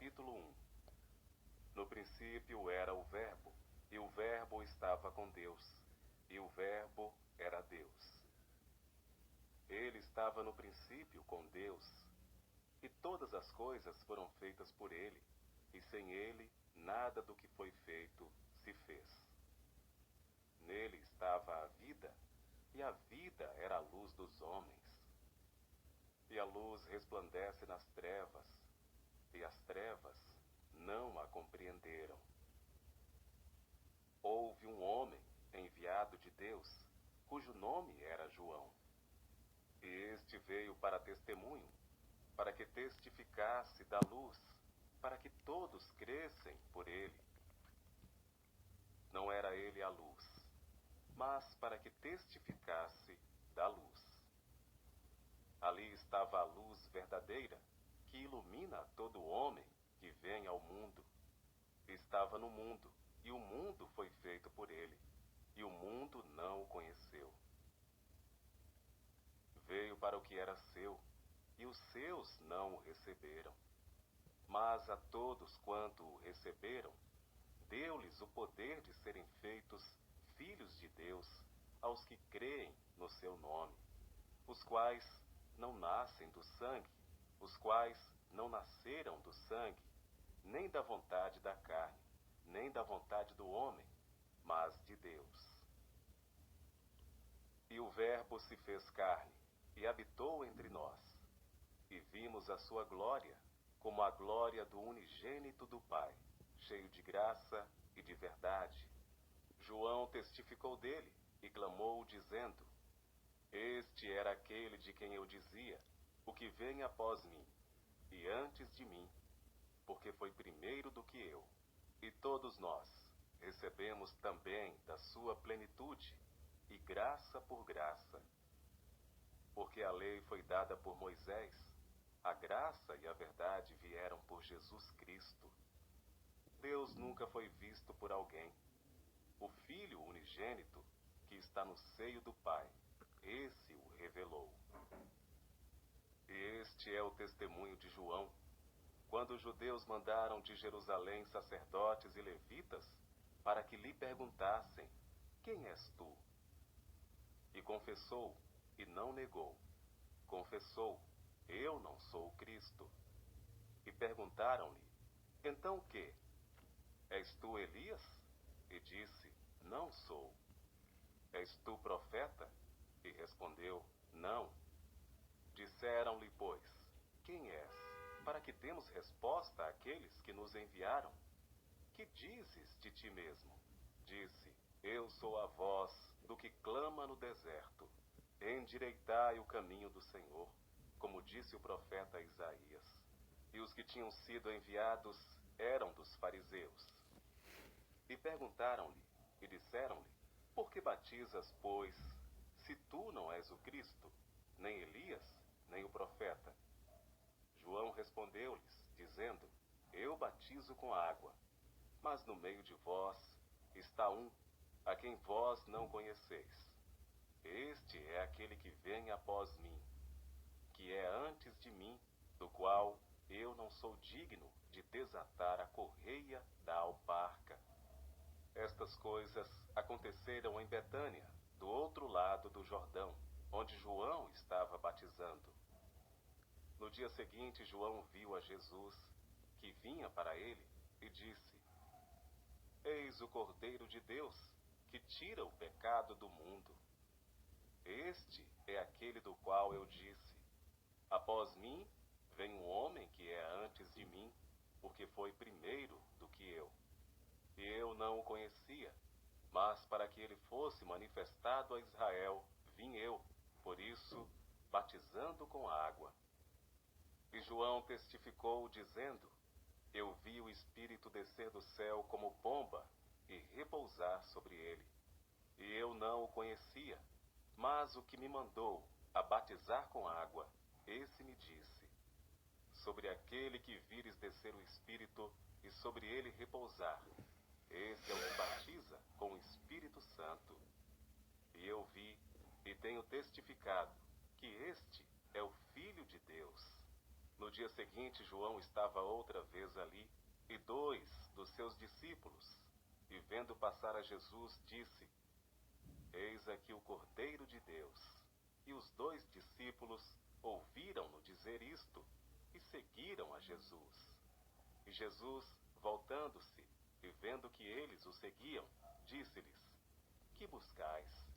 capítulo 1. No princípio era o Verbo, e o Verbo estava com Deus, e o Verbo era Deus. Ele estava no princípio com Deus, e todas as coisas foram feitas por ele, e sem ele nada do que foi feito se fez. Nele estava a vida, e a vida era a luz dos homens. E a luz resplandece nas trevas, e as trevas não a compreenderam. Houve um homem enviado de Deus, cujo nome era João. E este veio para testemunho, para que testificasse da luz, para que todos crescem por ele. Não era ele a luz, mas para que testificasse da luz. Ali estava a luz verdadeira, que ilumina todo homem que vem ao mundo. Estava no mundo, e o mundo foi feito por ele, e o mundo não o conheceu. Veio para o que era seu, e os seus não o receberam. Mas a todos quanto o receberam, deu-lhes o poder de serem feitos filhos de Deus, aos que creem no seu nome, os quais não nascem do sangue, os quais não nasceram do sangue, nem da vontade da carne, nem da vontade do homem, mas de Deus. E o Verbo se fez carne, e habitou entre nós, e vimos a sua glória, como a glória do unigênito do Pai, cheio de graça e de verdade. João testificou dele, e clamou, dizendo: Este era aquele de quem eu dizia, o que vem após mim, e antes de mim, porque foi primeiro do que eu. E todos nós recebemos também da sua plenitude, e graça por graça. Porque a lei foi dada por Moisés, a graça e a verdade vieram por Jesus Cristo. Deus nunca foi visto por alguém. O Filho unigênito, que está no seio do Pai, esse o revelou. Este é o testemunho de João, quando os judeus mandaram de Jerusalém sacerdotes e levitas para que lhe perguntassem: Quem és tu? E confessou, e não negou. Confessou: Eu não sou o Cristo. E perguntaram-lhe: Então que? És tu Elias? E disse: Não sou. És tu profeta? E respondeu: Não. Disseram-lhe, pois: Quem és? Para que demos resposta àqueles que nos enviaram. Que dizes de ti mesmo? Disse: Eu sou a voz do que clama no deserto. Endireitai o caminho do Senhor, como disse o profeta Isaías. E os que tinham sido enviados eram dos fariseus. E perguntaram-lhe, e disseram-lhe: Por que batizas, pois, se tu não és o Cristo, nem Elias, nem o profeta? João respondeu-lhes, dizendo: Eu batizo com água, mas no meio de vós está um, a quem vós não conheceis. Este é aquele que vem após mim, que é antes de mim, do qual eu não sou digno de desatar a correia da alparca. Estas coisas aconteceram em Betânia, do outro lado do Jordão, onde João estava batizando. No dia seguinte, João viu a Jesus, que vinha para ele, e disse: Eis o Cordeiro de Deus, que tira o pecado do mundo. Este é aquele do qual eu disse: Após mim vem um homem que é antes de mim, porque foi primeiro do que eu. E eu não o conhecia, mas para que ele fosse manifestado a Israel, vim eu, por isso, batizando com água. E João testificou, dizendo: Eu vi o Espírito descer do céu como pomba e repousar sobre ele. E eu não o conhecia, mas o que me mandou a batizar com água, esse me disse: Sobre aquele que vires descer o Espírito e sobre ele repousar, esse é o que batiza com o Espírito Santo. E eu vi e tenho testificado que este é o Filho de Deus. No dia seguinte, João estava outra vez ali, e 2 dos seus discípulos, e vendo passar a Jesus, disse: Eis aqui o Cordeiro de Deus. E os 2 discípulos ouviram-no dizer isto, e seguiram a Jesus. E Jesus, voltando-se, e vendo que eles o seguiam, disse-lhes: Que buscais?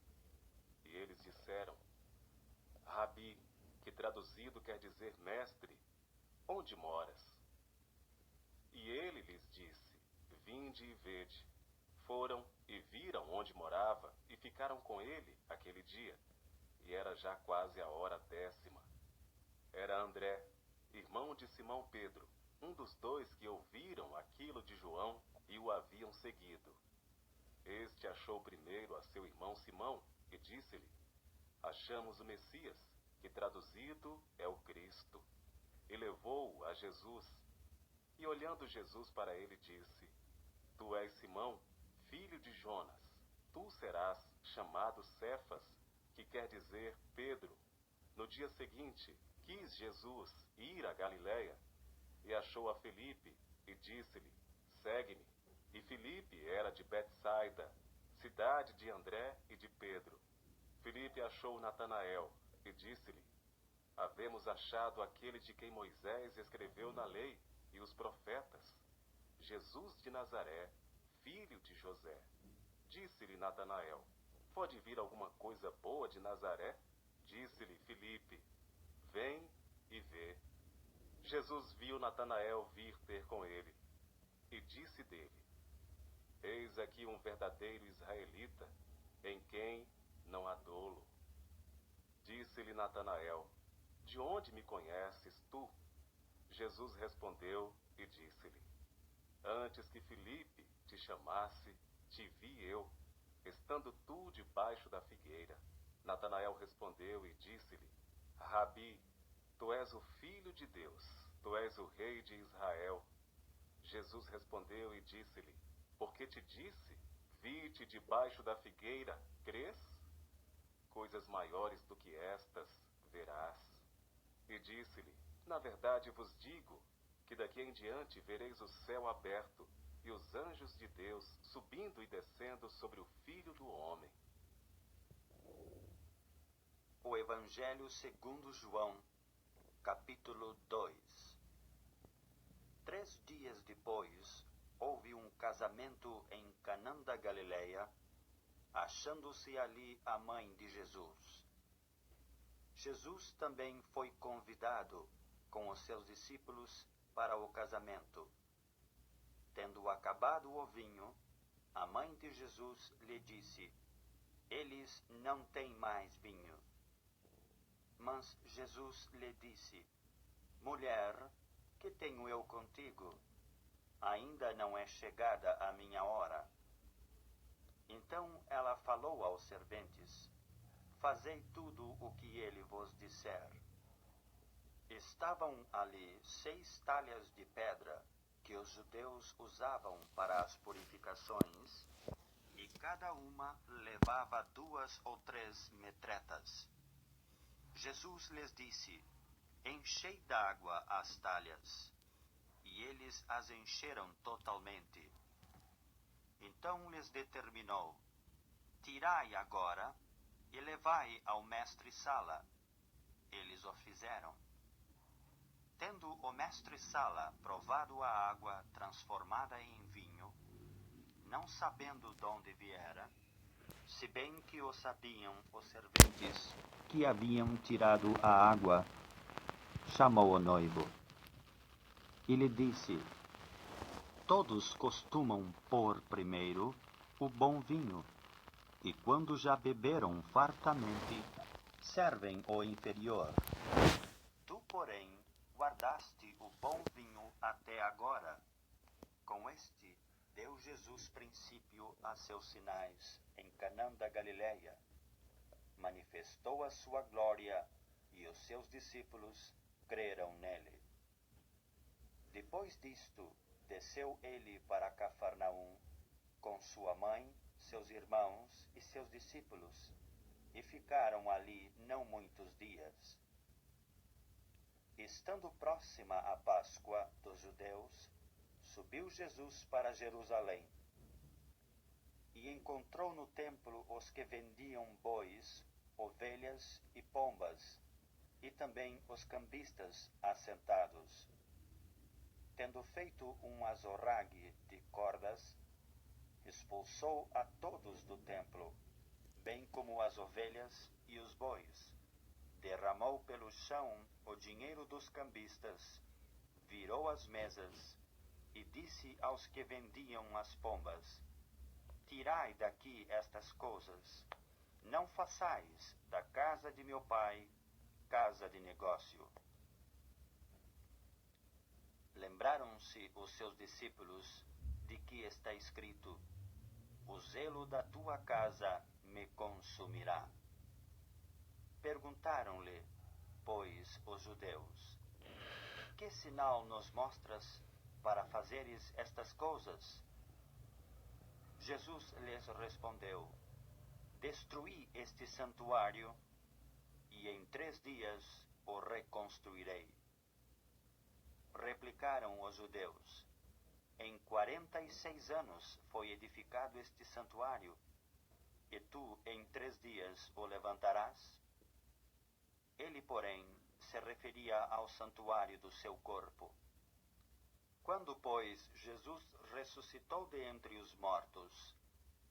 E eles disseram: Rabi, que traduzido quer dizer mestre, onde moras? E ele lhes disse: Vinde e vede. Foram e viram onde morava, e ficaram com ele aquele dia. E era já quase a hora 10ª. Era André, irmão de Simão Pedro, um dos 2 que ouviram aquilo de João e o haviam seguido. Este achou primeiro a seu irmão Simão e disse-lhe: Achamos o Messias, que traduzido é o Cristo. E levou-o a Jesus. E olhando Jesus para ele, disse: Tu és Simão, filho de Jonas. Tu serás chamado Cefas, que quer dizer Pedro. No dia seguinte, quis Jesus ir a Galiléia, e achou a Filipe, e disse-lhe: Segue-me. E Filipe era de Betsaida, cidade de André e de Pedro. Filipe achou Natanael, e disse-lhe: Havemos achado aquele de quem Moisés escreveu na lei e os profetas, Jesus de Nazaré, filho de José. Disse-lhe Natanael: Pode vir alguma coisa boa de Nazaré? Disse-lhe Filipe: Vem e vê. Jesus viu Natanael vir ter com ele, e disse dele: Eis aqui um verdadeiro israelita, em quem não há dolo. Disse-lhe Natanael: De onde me conheces tu? Jesus respondeu e disse-lhe: Antes que Filipe te chamasse, te vi eu, estando tu debaixo da figueira. Natanael respondeu e disse-lhe: Rabi, tu és o Filho de Deus, tu és o Rei de Israel. Jesus respondeu e disse-lhe: Porque te disse, vi-te debaixo da figueira, crês? Coisas maiores do que estas verás. E disse-lhe: Na verdade vos digo, que daqui em diante vereis o céu aberto, e os anjos de Deus subindo e descendo sobre o Filho do Homem. O Evangelho segundo João, capítulo 2. 3 dias depois, houve um casamento em Canaã da Galileia, achando-se ali a mãe de Jesus. Jesus também foi convidado com os seus discípulos para o casamento. Tendo acabado o vinho, a mãe de Jesus lhe disse: Eles não têm mais vinho. Mas Jesus lhe disse: Mulher, que tenho eu contigo? Ainda não é chegada a minha hora. Então ela falou aos serventes: Fazei tudo o que ele vos disser. Estavam ali 6 talhas de pedra que os judeus usavam para as purificações, e cada uma levava 2 ou 3 metretas. Jesus lhes disse: Enchei d'água as talhas. E eles as encheram totalmente. Então lhes determinou: Tirai agora e levai ao mestre-sala. Eles o fizeram. Tendo o mestre-sala provado a água transformada em vinho, não sabendo de onde viera, se bem que o sabiam os serventes que haviam tirado a água, chamou o noivo e lhe disse: Todos costumam pôr primeiro o bom vinho, e quando já beberam fartamente, servem o inferior. Tu, porém, guardaste o bom vinho até agora. Com este, deu Jesus princípio a seus sinais em Canaã da Galileia. Manifestou a sua glória, e os seus discípulos creram nele. Depois disto, desceu ele para Cafarnaum, com sua mãe, seus irmãos e seus discípulos, e ficaram ali não muitos dias. Estando próxima a Páscoa dos judeus, subiu Jesus para Jerusalém e encontrou no templo os que vendiam bois, ovelhas e pombas, e também os cambistas assentados. Tendo feito um azorrague de cordas, expulsou a todos do templo, bem como as ovelhas e os bois. Derramou pelo chão o dinheiro dos cambistas, virou as mesas e disse aos que vendiam as pombas: Tirai daqui estas coisas. Não façais da casa de meu pai casa de negócio. Lembraram-se os seus discípulos de que está escrito: O zelo da tua casa me consumirá. Perguntaram-lhe, pois, os judeus: Que sinal nos mostras para fazeres estas coisas? Jesus lhes respondeu: Destruí este santuário, e em 3 dias o reconstruirei. Replicaram os judeus: Em 46 anos foi edificado este santuário, e tu em 3 dias o levantarás? Ele, porém, se referia ao santuário do seu corpo. Quando, pois, Jesus ressuscitou de entre os mortos,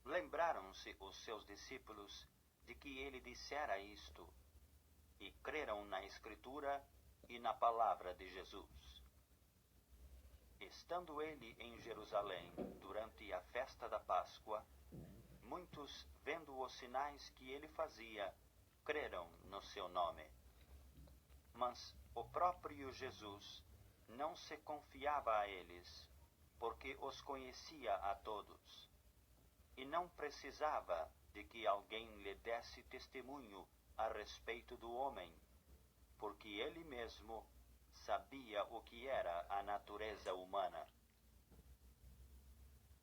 lembraram-se os seus discípulos de que ele dissera isto, e creram na Escritura e na palavra de Jesus. Estando ele em Jerusalém durante a festa da Páscoa, muitos, vendo os sinais que ele fazia, creram no seu nome. Mas o próprio Jesus não se confiava a eles, porque os conhecia a todos, e não precisava de que alguém lhe desse testemunho a respeito do homem, porque ele mesmo sabia o que era a natureza humana.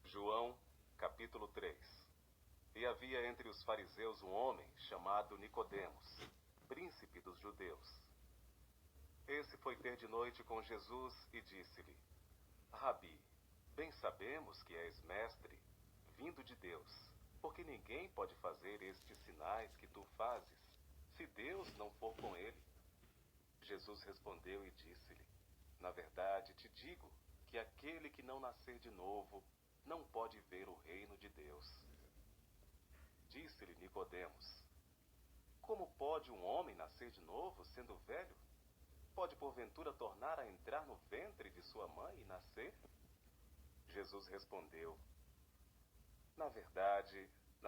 João, capítulo 3. E havia entre os fariseus um homem chamado Nicodemos, príncipe dos judeus. Esse foi ter de noite com Jesus e disse-lhe: Rabi, bem sabemos que és mestre, vindo de Deus, porque ninguém pode fazer estes sinais que tu fazes, se Deus não for com ele. Jesus respondeu e disse-lhe: Na verdade te digo que aquele que não nascer de novo não pode ver o reino de Deus. Disse-lhe Nicodemos: Como pode um homem nascer de novo, sendo velho? Pode porventura tornar a entrar no ventre de sua mãe e nascer? Jesus respondeu: Na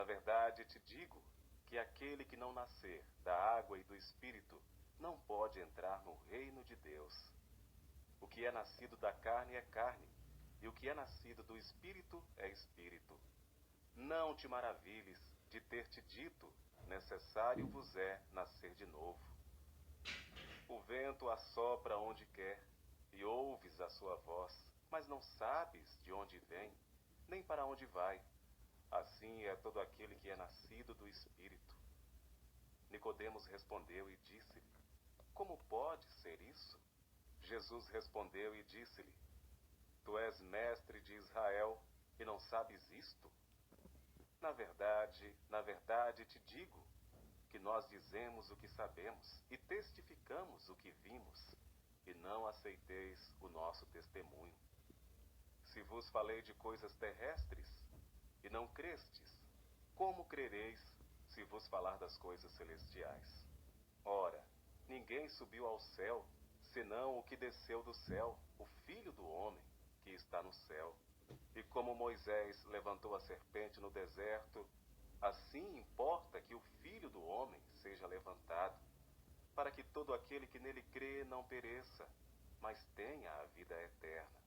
verdade te digo que aquele que não nascer da água e do Espírito não pode entrar no reino de Deus. O que é nascido da carne é carne, e o que é nascido do Espírito é Espírito. Não te maravilhes de ter te dito: necessário vos é nascer de novo. O vento assopra onde quer, e ouves a sua voz, mas não sabes de onde vem, nem para onde vai. Assim é todo aquele que é nascido do Espírito. Nicodemos respondeu e disse-lhe: Como pode ser isso? Jesus respondeu e disse-lhe: Tu és mestre de Israel e não sabes isto? Na verdade te digo que nós dizemos o que sabemos e testificamos o que vimos, e não aceiteis o nosso testemunho. Se vos falei de coisas terrestres e não crestes, como crereis se vos falar das coisas celestiais? Ora, ninguém subiu ao céu, senão o que desceu do céu, o Filho do homem, que está no céu. E como Moisés levantou a serpente no deserto, assim importa que o Filho do homem seja levantado, para que todo aquele que nele crê não pereça, mas tenha a vida eterna.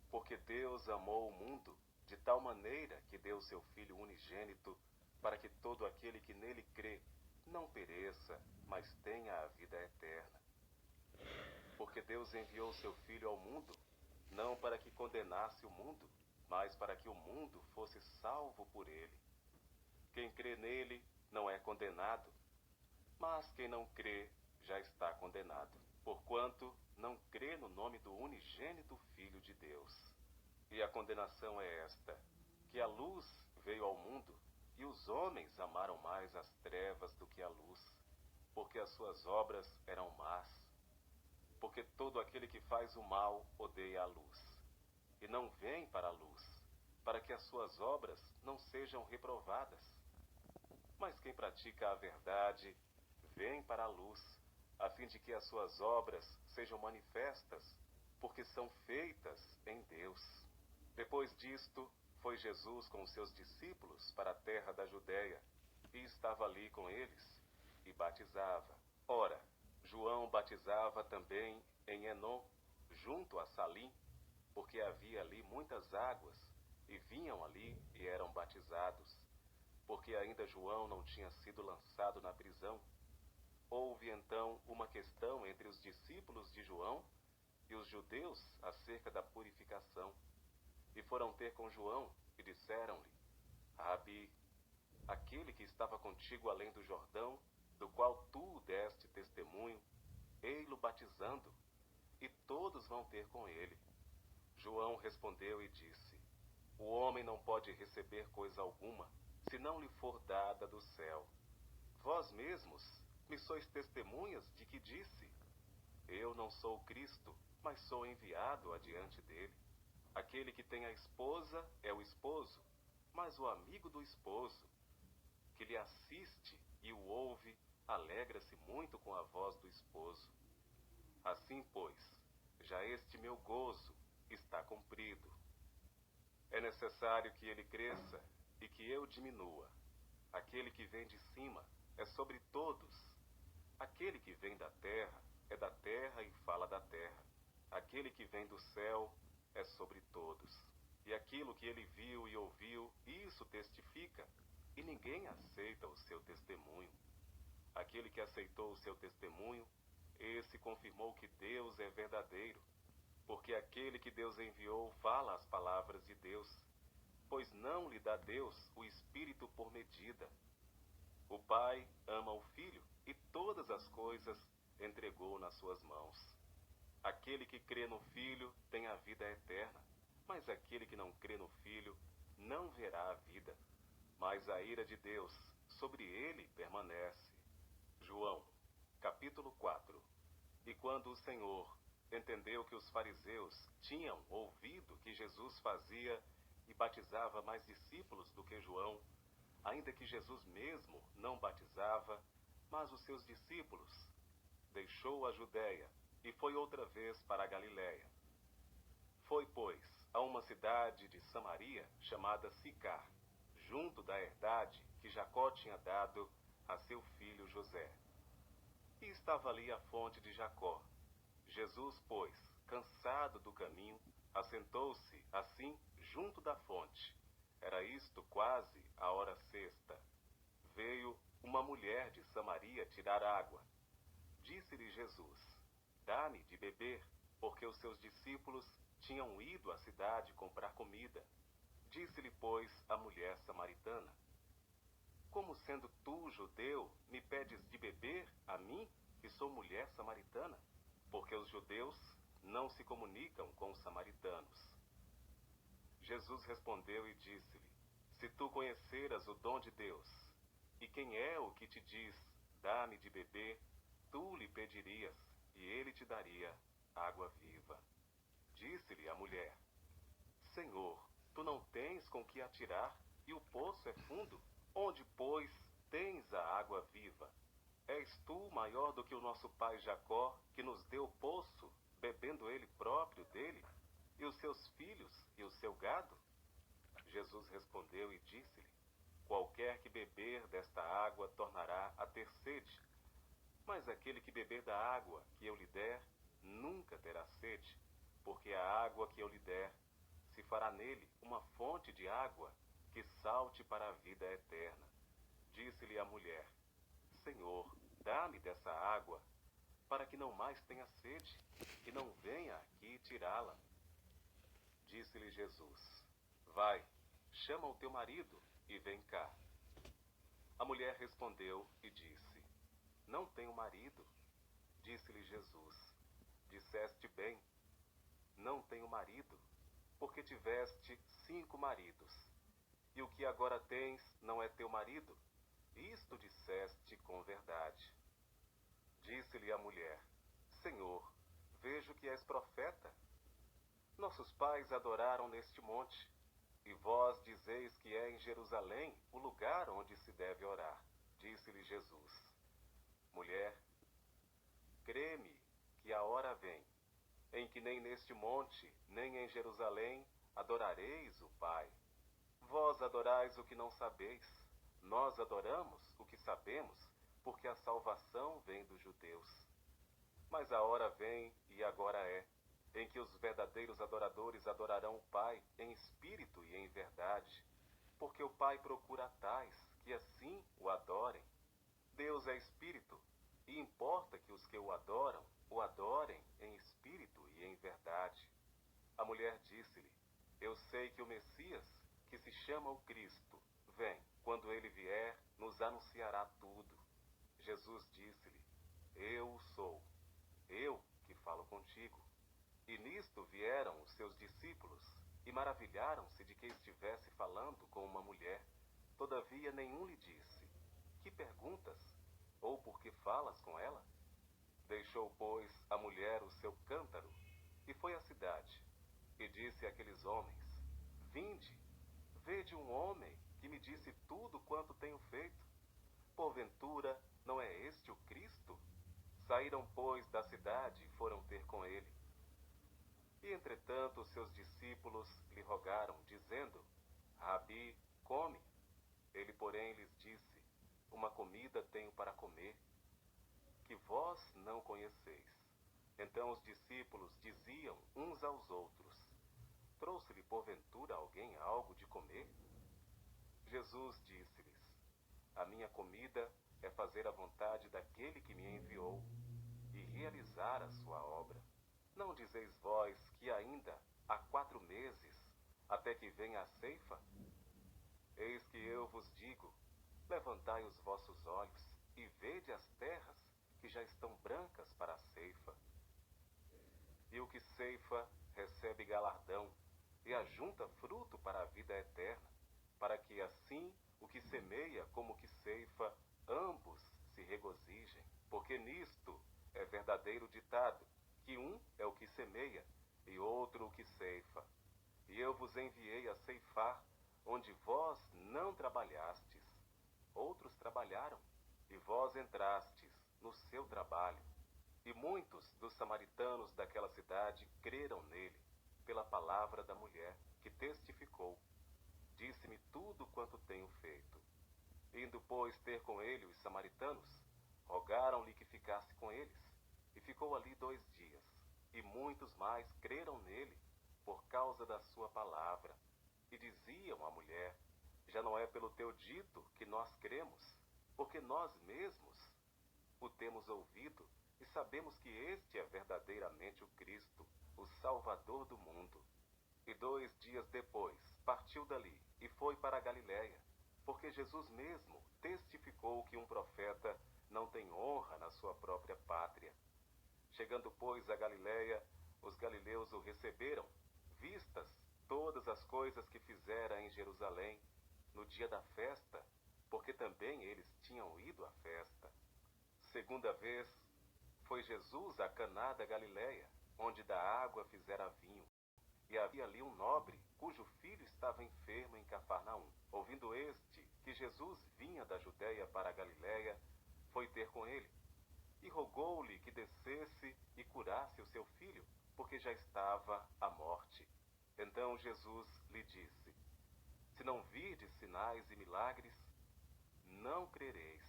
Porque Deus amou o mundo de tal maneira que deu seu Filho unigênito, para que todo aquele que nele crê não pereça, mas tenha a vida eterna. Porque Deus enviou seu Filho ao mundo, não para que condenasse o mundo, mas para que o mundo fosse salvo por ele. Quem crê nele não é condenado, mas quem não crê já está condenado, porquanto não crê no nome do unigênito Filho de Deus. E a condenação é esta, que a luz veio ao mundo, e os homens amaram mais as trevas do que a luz, porque as suas obras eram más. Porque todo aquele que faz o mal odeia a luz, e não vem para a luz, para que as suas obras não sejam reprovadas. Mas quem pratica a verdade vem para a luz, a fim de que as suas obras sejam manifestas, porque são feitas em Deus. Depois disto, foi Jesus com os seus discípulos para a terra da Judéia, e estava ali com eles, e batizava. Ora, João batizava também em Enom, junto a Salim, porque havia ali muitas águas, e vinham ali e eram batizados, porque ainda João não tinha sido lançado na prisão. Houve então uma questão entre os discípulos de João e os judeus acerca da purificação. E foram ter com João e disseram-lhe: Rabi, aquele que estava contigo além do Jordão, do qual tu deste testemunho, ei-lo batizando, e todos vão ter com ele. João respondeu e disse: O homem não pode receber coisa alguma, se não lhe for dada do céu. Vós mesmos me sois testemunhas de que disse: Eu não sou o Cristo, mas sou enviado adiante dele. Aquele que tem a esposa é o esposo, mas o amigo do esposo, que lhe assiste e o ouve, alegra-se muito com a voz do esposo. Assim, pois, já este meu gozo está cumprido. É necessário que ele cresça e que eu diminua. Aquele que vem de cima é sobre todos. Aquele que vem da terra é da terra e fala da terra. Aquele que vem do céu é sobre todos. E aquilo que ele viu e ouviu, isso testifica, e ninguém aceita o seu testemunho. Aquele que aceitou o seu testemunho, esse confirmou que Deus é verdadeiro, porque aquele que Deus enviou fala as palavras de Deus, pois não lhe dá Deus o Espírito por medida. O Pai ama o Filho e todas as coisas entregou nas suas mãos. Aquele que crê no Filho tem a vida eterna, mas aquele que não crê no Filho não verá a vida, mas a ira de Deus sobre ele permanece. João, capítulo 4. E quando o Senhor entendeu que os fariseus tinham ouvido que Jesus fazia e batizava mais discípulos do que João, ainda que Jesus mesmo não batizava, mas os seus discípulos, deixou a Judéia e foi outra vez para a Galiléia. Foi, pois, a uma cidade de Samaria chamada Sicar, junto da herdade que Jacó tinha dado a seu filho José. E estava ali a fonte de Jacó. Jesus, pois, cansado do caminho, assentou-se, assim, junto da fonte. Era isto quase a hora sexta. Veio uma mulher de Samaria tirar água. Disse-lhe Jesus: Dá-me de beber, porque os seus discípulos tinham ido à cidade comprar comida. Disse-lhe, pois, a mulher samaritana: Como sendo tu, judeu, me pedes de beber a mim, que sou mulher samaritana? Porque os judeus não se comunicam com os samaritanos. Jesus respondeu e disse-lhe: Se tu conheceras o dom de Deus, e quem é o que te diz, dá-me de beber, tu lhe pedirias, e ele te daria água viva. Disse-lhe a mulher: Senhor, tu não tens com que atirar, e o poço é fundo. Onde, pois, tens a água viva? És tu maior do que o nosso pai Jacó, que nos deu o poço, bebendo ele próprio dele, e os seus filhos e o seu gado? Jesus respondeu e disse-lhe: Qualquer que beber desta água tornará a ter sede, mas aquele que beber da água que eu lhe der, nunca terá sede, porque a água que eu lhe der se fará nele uma fonte de água que salte para a vida eterna. Disse-lhe a mulher: Senhor, dá-me dessa água, para que não mais tenha sede, e não venha aqui tirá-la. Disse-lhe Jesus: Vai, chama o teu marido e vem cá. A mulher respondeu e disse: Não tenho marido. Disse-lhe Jesus: Disseste bem, não tenho marido, porque tiveste 5 maridos, e o que agora tens não é teu marido. Isto disseste com verdade. Disse-lhe a mulher: Senhor, vejo que és profeta. Nossos pais adoraram neste monte, e vós dizeis que é em Jerusalém o lugar onde se deve orar. Disse-lhe Jesus: Mulher, crê-me que a hora vem, em que nem neste monte, nem em Jerusalém adorareis o Pai. Vós adorais o que não sabeis, nós adoramos o que sabemos, porque a salvação vem dos judeus. Mas a hora vem, e agora é, em que os verdadeiros adoradores adorarão o Pai em espírito e em verdade, porque o Pai procura tais que assim o adorem. Deus é espírito, e importa que os que o adorem em espírito e em verdade. A mulher disse-lhe: Eu sei que o Messias, que se chama o Cristo, vem. Quando ele vier, nos anunciará tudo. Jesus disse-lhe: Eu o sou, eu que falo contigo. E nisto vieram os seus discípulos, e maravilharam-se de que estivesse falando com uma mulher. Todavia nenhum lhe disse: Que perguntas? Ou por que falas com ela? Deixou, pois, a mulher o seu cântaro, e foi à cidade, e disse àqueles homens: Vinde, vede um homem que me disse tudo quanto tenho feito. Porventura, não é este o Cristo? Saíram, pois, da cidade e foram ter com ele. E, entretanto, os seus discípulos lhe rogaram, dizendo: Rabi, come. Ele, porém, lhes disse: Uma comida tenho para comer, que vós não conheceis. Então os discípulos diziam uns aos outros: Trouxe-lhe porventura alguém algo de comer? Jesus disse-lhes: A minha comida é fazer a vontade daquele que me enviou e realizar a sua obra. Não dizeis vós que ainda há 4 meses, até que venha a ceifa? Eis que eu vos digo: levantai os vossos olhos e vede as terras, que já estão brancas para a ceifa. E o que ceifa recebe galardão, e ajunta fruto para a vida eterna, para que assim o que semeia como o que ceifa, ambos se regozijem. Porque nisto é verdadeiro ditado, que um é o que semeia, e outro o que ceifa. E eu vos enviei a ceifar, onde vós não trabalhastes. Outros trabalharam, e vós entrastes no seu trabalho. E muitos dos samaritanos daquela cidade creram nele, pela palavra da mulher, que testificou: Disse-me tudo quanto tenho feito. Indo, pois, ter com ele os samaritanos, rogaram-lhe que ficasse com eles. E ficou ali 2 dias. E muitos mais creram nele, por causa da sua palavra. E diziam à mulher: Já não é pelo teu dito que nós cremos, porque nós mesmos o temos ouvido, e sabemos que este é verdadeiramente o Cristo, o Salvador do mundo. E 2 dias depois, partiu dali, e foi para a Galiléia, porque Jesus mesmo testificou que um profeta não tem honra na sua própria pátria. Chegando, pois, a Galiléia, os galileus o receberam, vistas todas as coisas que fizera em Jerusalém, no dia da festa, porque também eles tinham ido à festa. Segunda vez, foi Jesus a Caná da Galiléia, onde da água fizera vinho. E havia ali um nobre, cujo filho estava enfermo em Cafarnaum. Ouvindo este que Jesus vinha da Judéia para a Galiléia, foi ter com ele, e rogou-lhe que descesse e curasse o seu filho, porque já estava à morte. Então Jesus lhe disse: Se não virdes sinais e milagres, não crereis.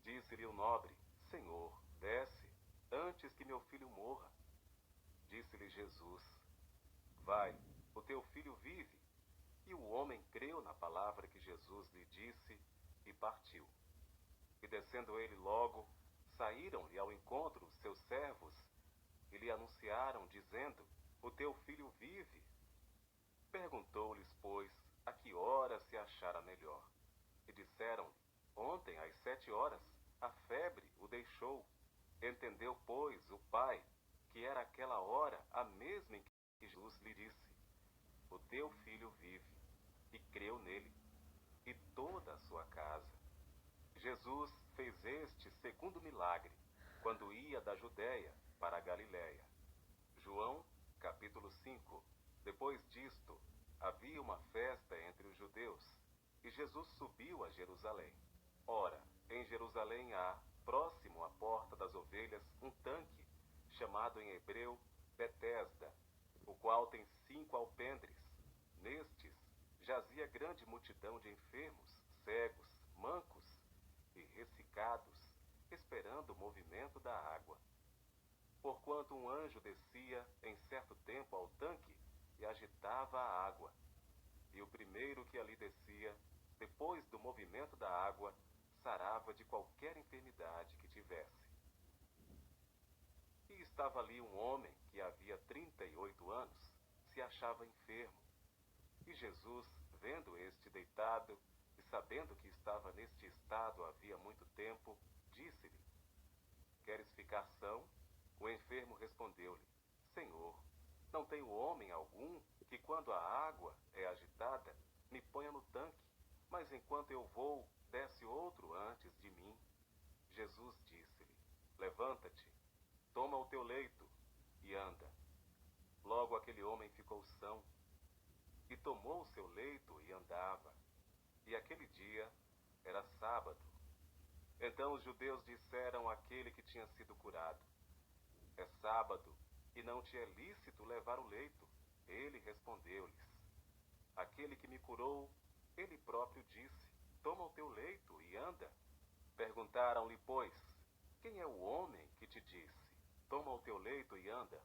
Disse-lhe o nobre: Senhor, desce, antes que meu filho morra. Disse-lhe Jesus: Vai, o teu filho vive. E o homem creu na palavra que Jesus lhe disse e partiu. E descendo ele logo, saíram-lhe ao encontro seus servos e lhe anunciaram, dizendo: O teu filho vive. Perguntou-lhes, pois, a que hora se achara melhor. E disseram-lhe: Ontem, às 7 horas, a febre o deixou. Entendeu, pois, o pai que era aquela hora a mesma em que Jesus lhe disse: o teu filho vive, e creu nele, e toda a sua casa. Jesus fez este segundo milagre, quando ia da Judéia para a Galiléia. João, capítulo 5. Depois disto, havia uma festa entre os judeus, e Jesus subiu a Jerusalém. Ora, em Jerusalém há, próximo à porta das ovelhas, um tanque, chamado em hebreu Betesda, o qual tem 5 alpendres. Nestes jazia grande multidão de enfermos, cegos, mancos e ressecados, esperando o movimento da água. Porquanto um anjo descia em certo tempo ao tanque e agitava a água. E o primeiro que ali descia, depois do movimento da água, sarava de qualquer enfermidade que tivesse. E estava ali um homem que havia 38 anos, se achava enfermo. E Jesus, vendo este deitado, e sabendo que estava neste estado havia muito tempo, disse-lhe: queres ficar são? O enfermo respondeu-lhe: Senhor, não tenho homem algum que, quando a água é agitada, me ponha no tanque, mas enquanto eu vou, desce outro antes de mim. Jesus disse-lhe: levanta-te, toma o teu leito e anda. Logo aquele homem ficou são, e tomou o seu leito e andava. E aquele dia era sábado. Então os judeus disseram àquele que tinha sido curado: é sábado, e não te é lícito levar o leito. Ele respondeu-lhes: aquele que me curou, ele próprio disse: toma o teu leito e anda. Perguntaram-lhe, pois: quem é o homem que te disse: toma o teu leito e anda?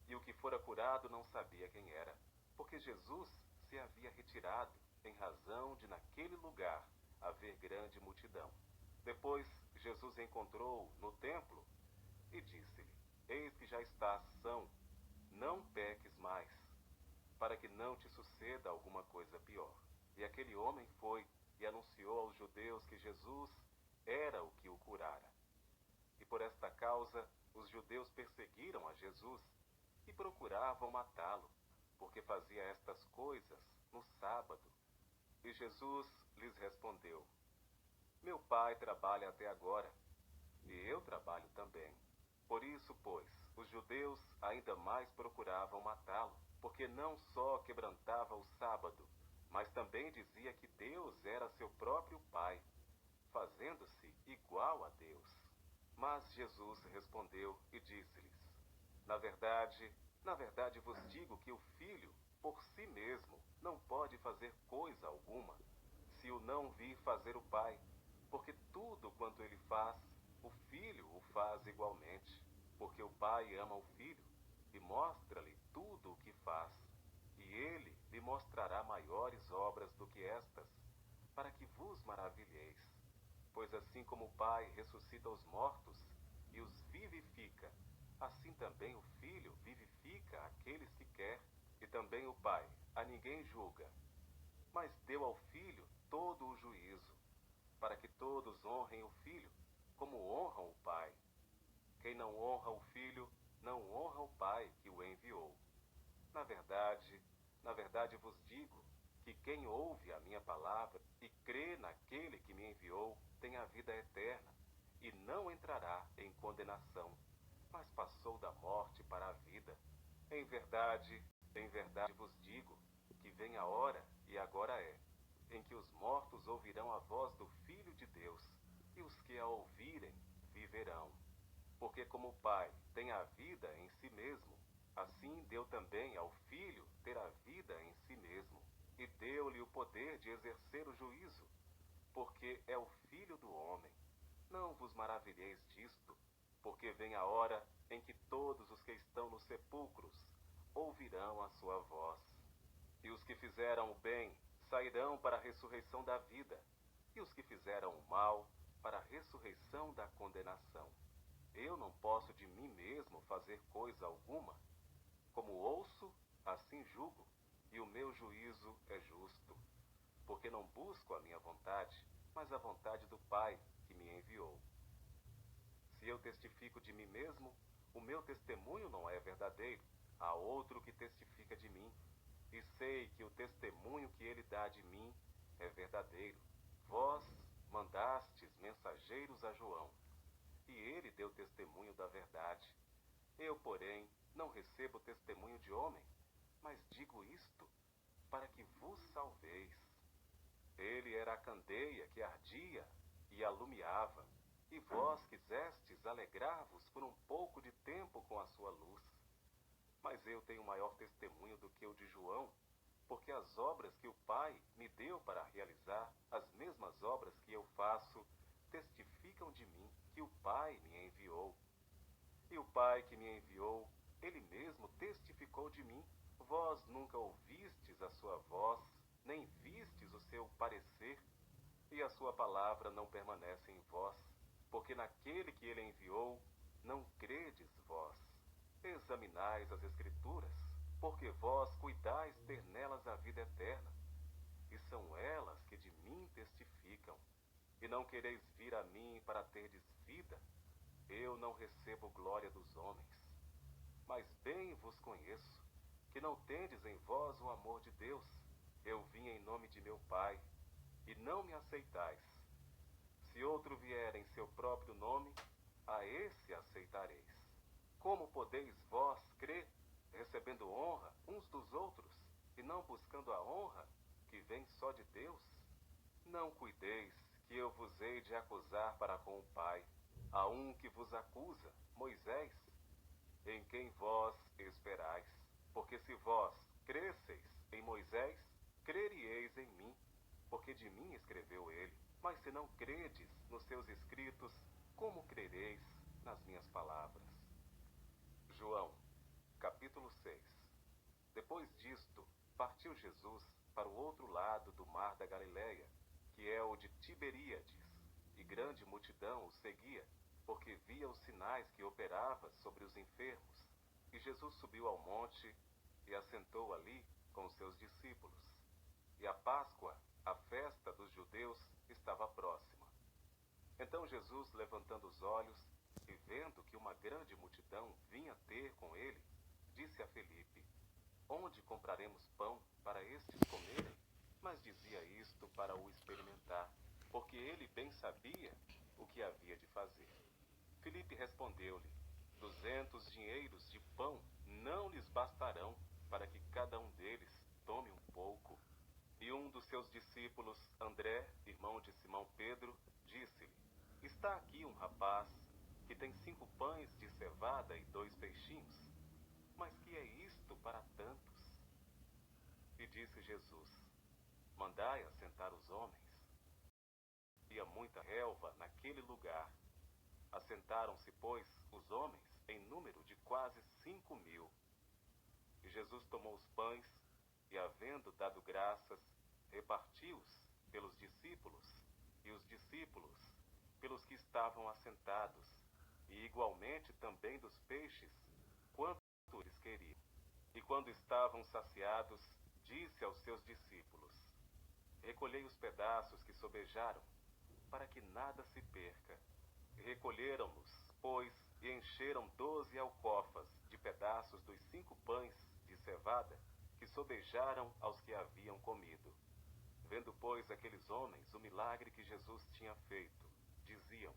E o que fora curado não sabia quem era, porque Jesus se havia retirado, em razão de naquele lugar haver grande multidão. Depois Jesus encontrou-o no templo e disse-lhe: eis que já estás são, não peques mais, para que não te suceda alguma coisa pior. E aquele homem foi e anunciou aos judeus que Jesus era o que o curara. E por esta causa os judeus perseguiram a Jesus e procuravam matá-lo, porque fazia estas coisas no sábado. E Jesus lhes respondeu: meu Pai trabalha até agora, e eu trabalho também. Por isso, pois, os judeus ainda mais procuravam matá-lo, porque não só quebrantava o sábado, mas também dizia que Deus era seu próprio Pai, fazendo-se igual a Deus. Mas Jesus respondeu e disse-lhes: na verdade vos digo que o Filho, por si mesmo, não pode fazer coisa alguma, se o não vir fazer o Pai, porque tudo quanto ele faz, o Filho o faz igualmente, porque o Pai ama o Filho e mostra-lhe tudo o que faz, e ele lhe mostrará maiores obras do que estas, para que vos maravilheis. Pois assim como o Pai ressuscita os mortos e os vivifica, assim também o Filho vivifica aqueles que quer, e também o Pai a ninguém julga, mas deu ao Filho todo o juízo, para que todos honrem o Filho, como honram o Pai. Quem não honra o Filho, não honra o Pai que o enviou. Na verdade vos digo que quem ouve a minha palavra e crê naquele que me enviou tem a vida eterna, e não entrará em condenação, mas passou da morte para a vida. Em verdade vos digo que vem a hora, e agora é, em que os mortos ouvirão a voz do Filho de Deus, e os que a ouvirem viverão. Porque como o Pai tem a vida em si mesmo, assim deu também ao Filho ter a vida em si mesmo, e deu-lhe o poder de exercer o juízo, porque é o Filho do homem. Não vos maravilheis disto, porque vem a hora em que todos os que estão nos sepulcros ouvirão a sua voz. E os que fizeram o bem sairão para a ressurreição da vida, e os que fizeram o mal para a ressurreição da condenação. Eu não posso de mim mesmo fazer coisa alguma. Como ouço, assim julgo, e o meu juízo é justo, porque não busco a minha vontade, mas a vontade do Pai que me enviou. Se eu testifico de mim mesmo, o meu testemunho não é verdadeiro. Há outro que testifica de mim, e sei que o testemunho que ele dá de mim é verdadeiro. Vós mandastes mensageiros a João, e ele deu testemunho da verdade. Eu, porém, não recebo testemunho de homem, mas digo isto para que vos salveis. Ele era a candeia que ardia e alumiava, e vós quisestes alegrar-vos por um pouco de tempo com a sua luz. Mas eu tenho maior testemunho do que o de João, porque as obras que o Pai me deu para realizar, as mesmas obras que eu faço, testificam de mim que o Pai me enviou. E o Pai que me enviou, ele mesmo testificou de mim. Vós nunca ouvistes a sua voz, nem vistes o seu parecer, e a sua palavra não permanece em vós, porque naquele que ele enviou, não credes vós. Examinais as Escrituras, porque vós cuidais ter nelas a vida eterna, e são elas que de mim testificam. E não quereis vir a mim para terdes vida. Eu não recebo glória dos homens. Mas bem vos conheço, que não tendes em vós o amor de Deus. Eu vim em nome de meu Pai, e não me aceitais. Se outro vier em seu próprio nome, a esse aceitareis. Como podeis vós crer, recebendo honra uns dos outros, e não buscando a honra que vem só de Deus? Não cuideis que eu vos hei de acusar para com o Pai. Há um que vos acusa, Moisés, em quem vós esperais. Porque se vós cresceis em Moisés, creríeis em mim, porque de mim escreveu ele. Mas se não credes nos seus escritos, como crereis nas minhas palavras? João, capítulo 6. Depois disto, partiu Jesus para o outro lado do mar da Galileia, que é o de Tiberíades, e grande multidão o seguia, porque via os sinais que operava sobre os enfermos. E Jesus subiu ao monte e assentou ali com os seus discípulos. E a Páscoa, a festa dos judeus, estava próxima. Então Jesus, levantando os olhos e vendo que uma grande multidão vinha ter com ele, disse a Felipe: Onde compraremos pão para estes comerem? Mas dizia isto para o experimentar, porque ele bem sabia o que havia de fazer. Felipe respondeu-lhe: 200 dinheiros de pão não lhes bastarão para que cada um deles tome um pouco. E um dos seus discípulos, André, irmão de Simão Pedro, disse-lhe: Está aqui um rapaz que tem 5 pães de cevada e 2 peixinhos. Mas que é isto para tantos? E disse Jesus: Mandai assentar os homens. Havia muita relva naquele lugar. Assentaram-se, pois, os homens em número de quase 5.000. E Jesus tomou os pães e, havendo dado graças, repartiu-os pelos discípulos, e os discípulos pelos que estavam assentados, e igualmente também dos peixes, quanto eles queriam. E quando estavam saciados, disse aos seus discípulos: Recolhei os pedaços que sobejaram, para que nada se perca. E recolheram-nos, pois, e encheram 12 alcofas de pedaços dos 5 pães de cevada que sobejaram aos que haviam comido. Vendo, pois, aqueles homens o milagre que Jesus tinha feito, diziam: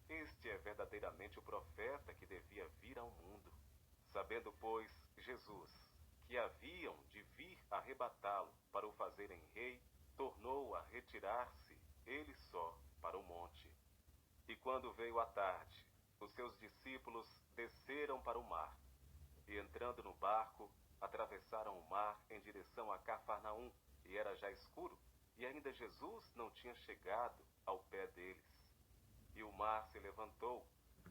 Este é verdadeiramente o profeta que devia vir ao mundo. Sabendo, pois, Jesus que haviam de vir arrebatá-lo para o fazerem rei, tornou a retirar-se, ele só, para o monte. E quando veio a tarde, os seus discípulos desceram para o mar, e entrando no barco, atravessaram o mar em direção a Cafarnaum, e era já escuro, e ainda Jesus não tinha chegado ao pé deles. E o mar se levantou,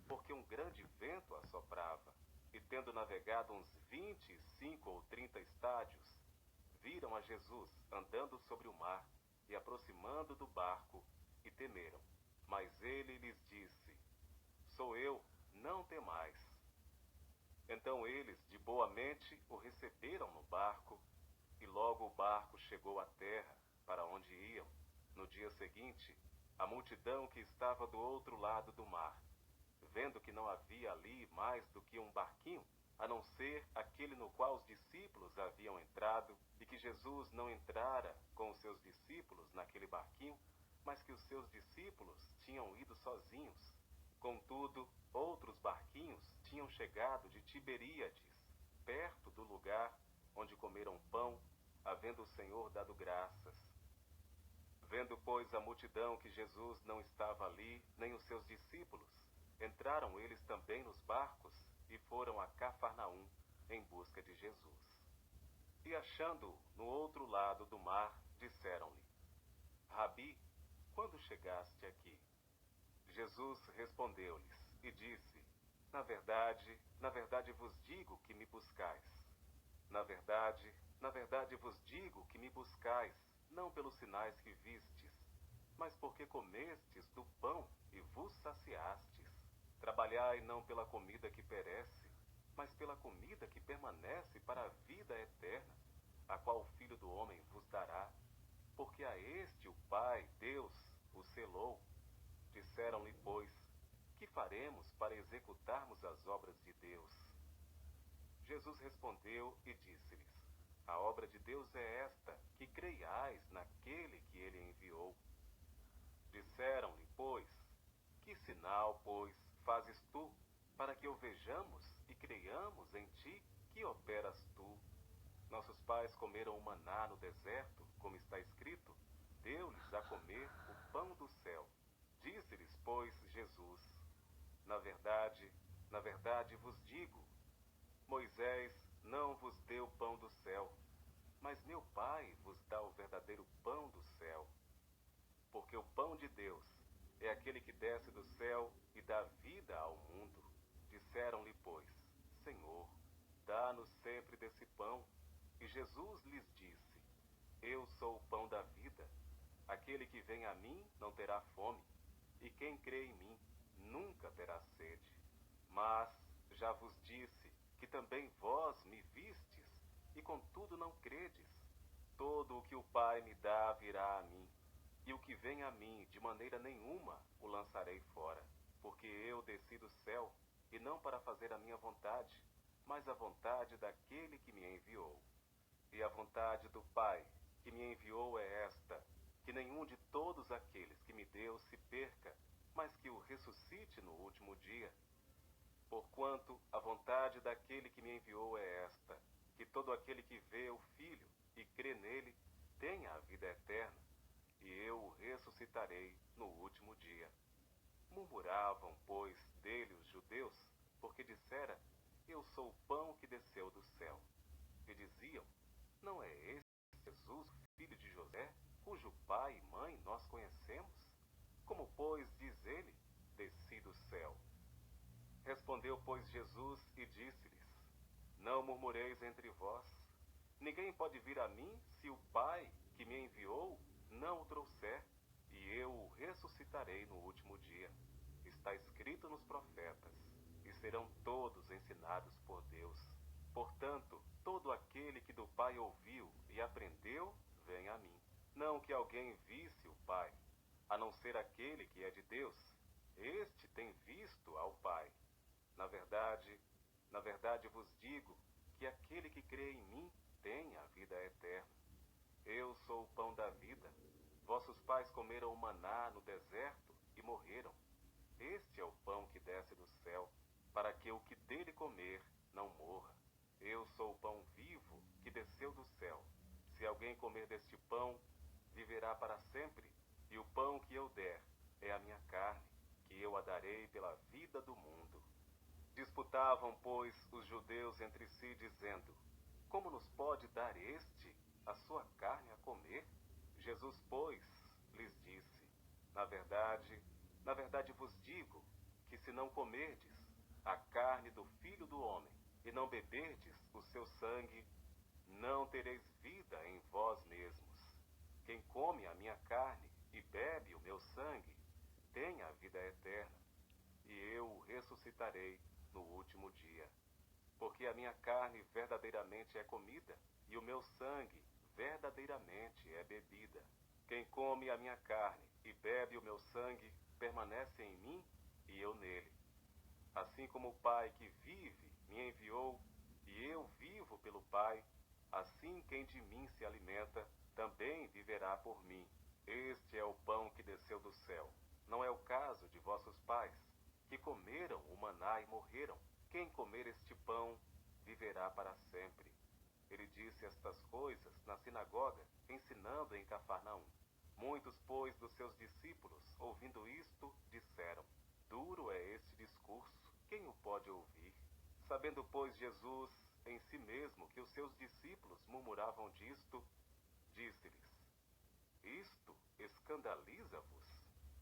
porque um grande vento assoprava, e tendo navegado uns 25 ou 30 estádios, viram a Jesus andando sobre o mar e aproximando do barco, e temeram. Mas ele lhes disse: Sou eu, não temais. Então eles, de boa mente, o receberam no barco, e logo o barco chegou à terra, para onde iam. No dia seguinte, a multidão que estava do outro lado do mar, vendo que não havia ali mais do que um barquinho, a não ser aquele no qual os discípulos haviam entrado, e que Jesus não entrara com os seus discípulos naquele barquinho, mas que os seus discípulos tinham ido sozinhos. Contudo, outros barquinhos tinham chegado de Tiberíades, perto do lugar onde comeram pão, havendo o Senhor dado graças. Vendo, pois, a multidão que Jesus não estava ali, nem os seus discípulos, entraram eles também nos barcos e foram a Cafarnaum em busca de Jesus. E achando-o no outro lado do mar, disseram-lhe: Rabi, quando chegaste aqui? Jesus respondeu-lhes e disse: na verdade vos digo que me buscais. Na verdade vos digo que me buscais, não pelos sinais que vistes, mas porque comestes do pão e vos saciastes. Trabalhai não pela comida que perece, mas pela comida que permanece para a vida eterna, a qual o Filho do Homem vos dará, porque a este o Pai, Deus, o selou. Disseram-lhe, pois, que faremos para executarmos as obras de Deus? Jesus respondeu e disse-lhes: a obra de Deus é esta, que creiais naquele que ele enviou. Disseram-lhe, pois, que sinal, pois, fazes tu, para que o vejamos e creiamos em ti, que operas tu? Nossos pais comeram o maná no deserto, como está escrito, deu-lhes a comer o pão do céu. Disse-lhes, pois, Jesus: na verdade vos digo, Moisés não vos deu pão do céu, mas meu Pai vos dá o verdadeiro pão do céu. Porque o pão de Deus é aquele que desce do céu e dá vida ao mundo. Disseram-lhe, pois, Senhor, dá-nos sempre desse pão. E Jesus lhes disse: eu sou o pão da vida. Aquele que vem a mim não terá fome, e quem crê em mim nunca terá sede. Mas já vos disse que também vós me vistes, e contudo não credes. Todo o que o Pai me dá virá a mim, e o que vem a mim de maneira nenhuma o lançarei fora. Porque eu desci do céu, e não para fazer a minha vontade, mas a vontade daquele que me enviou. E a vontade do Pai que me enviou é esta, que nenhum de todos aqueles que me deu se perca, mas que o ressuscite no último dia. Porquanto a vontade daquele que me enviou é esta, que todo aquele que vê o Filho e crê nele tenha a vida eterna, e eu o ressuscitarei no último dia. Murmuravam, pois, dele os judeus, porque dissera: eu sou o pão que desceu do céu. E diziam: não é esse Jesus, filho de José, cujo pai e mãe nós conhecemos? Como, pois, diz ele, desci do céu? Respondeu, pois, Jesus e disse-lhes: não murmureis entre vós. Ninguém pode vir a mim se o Pai que me enviou não o trouxer, e eu o ressuscitarei no último dia. Está escrito nos profetas, e serão todos ensinados por Deus. Portanto, todo aquele que do Pai ouviu e aprendeu, vem a mim. Não que alguém visse o Pai, a não ser aquele que é de Deus. Este tem visto ao Pai. Na verdade vos digo que aquele que crê em mim tem a vida eterna. Eu sou o pão da vida. Vossos pais comeram o maná no deserto e morreram. Este é o pão que desce do céu, para que o que dele comer não morra. Eu sou o pão vivo que desceu do céu. Se alguém comer deste pão, viverá para sempre, e o pão que eu der é a minha carne, que eu a darei pela vida do mundo. Disputavam, pois, os judeus entre si, dizendo: como nos pode dar este a sua carne a comer? Jesus, pois, lhes disse: na verdade vos digo, que se não comerdes a carne do Filho do Homem, e não beberdes o seu sangue, não tereis vida em vós mesmos. Quem come a minha carne e bebe o meu sangue, tem a vida eterna, e eu o ressuscitarei no último dia. Porque a minha carne verdadeiramente é comida, e o meu sangue verdadeiramente é bebida. Quem come a minha carne e bebe o meu sangue, permanece em mim e eu nele. Assim como o Pai que vive me enviou, e eu vivo pelo Pai, assim quem de mim se alimenta, também viverá por mim. Este é o pão que desceu do céu. Não é o caso de vossos pais, que comeram o maná e morreram. Quem comer este pão, viverá para sempre. Ele disse estas coisas na sinagoga, ensinando em Cafarnaum. Muitos, pois, dos seus discípulos, ouvindo isto, disseram: Duro é este discurso, quem o pode ouvir? Sabendo, pois, Jesus em si mesmo que os seus discípulos murmuravam disto, disse-lhes: Isto escandaliza-vos?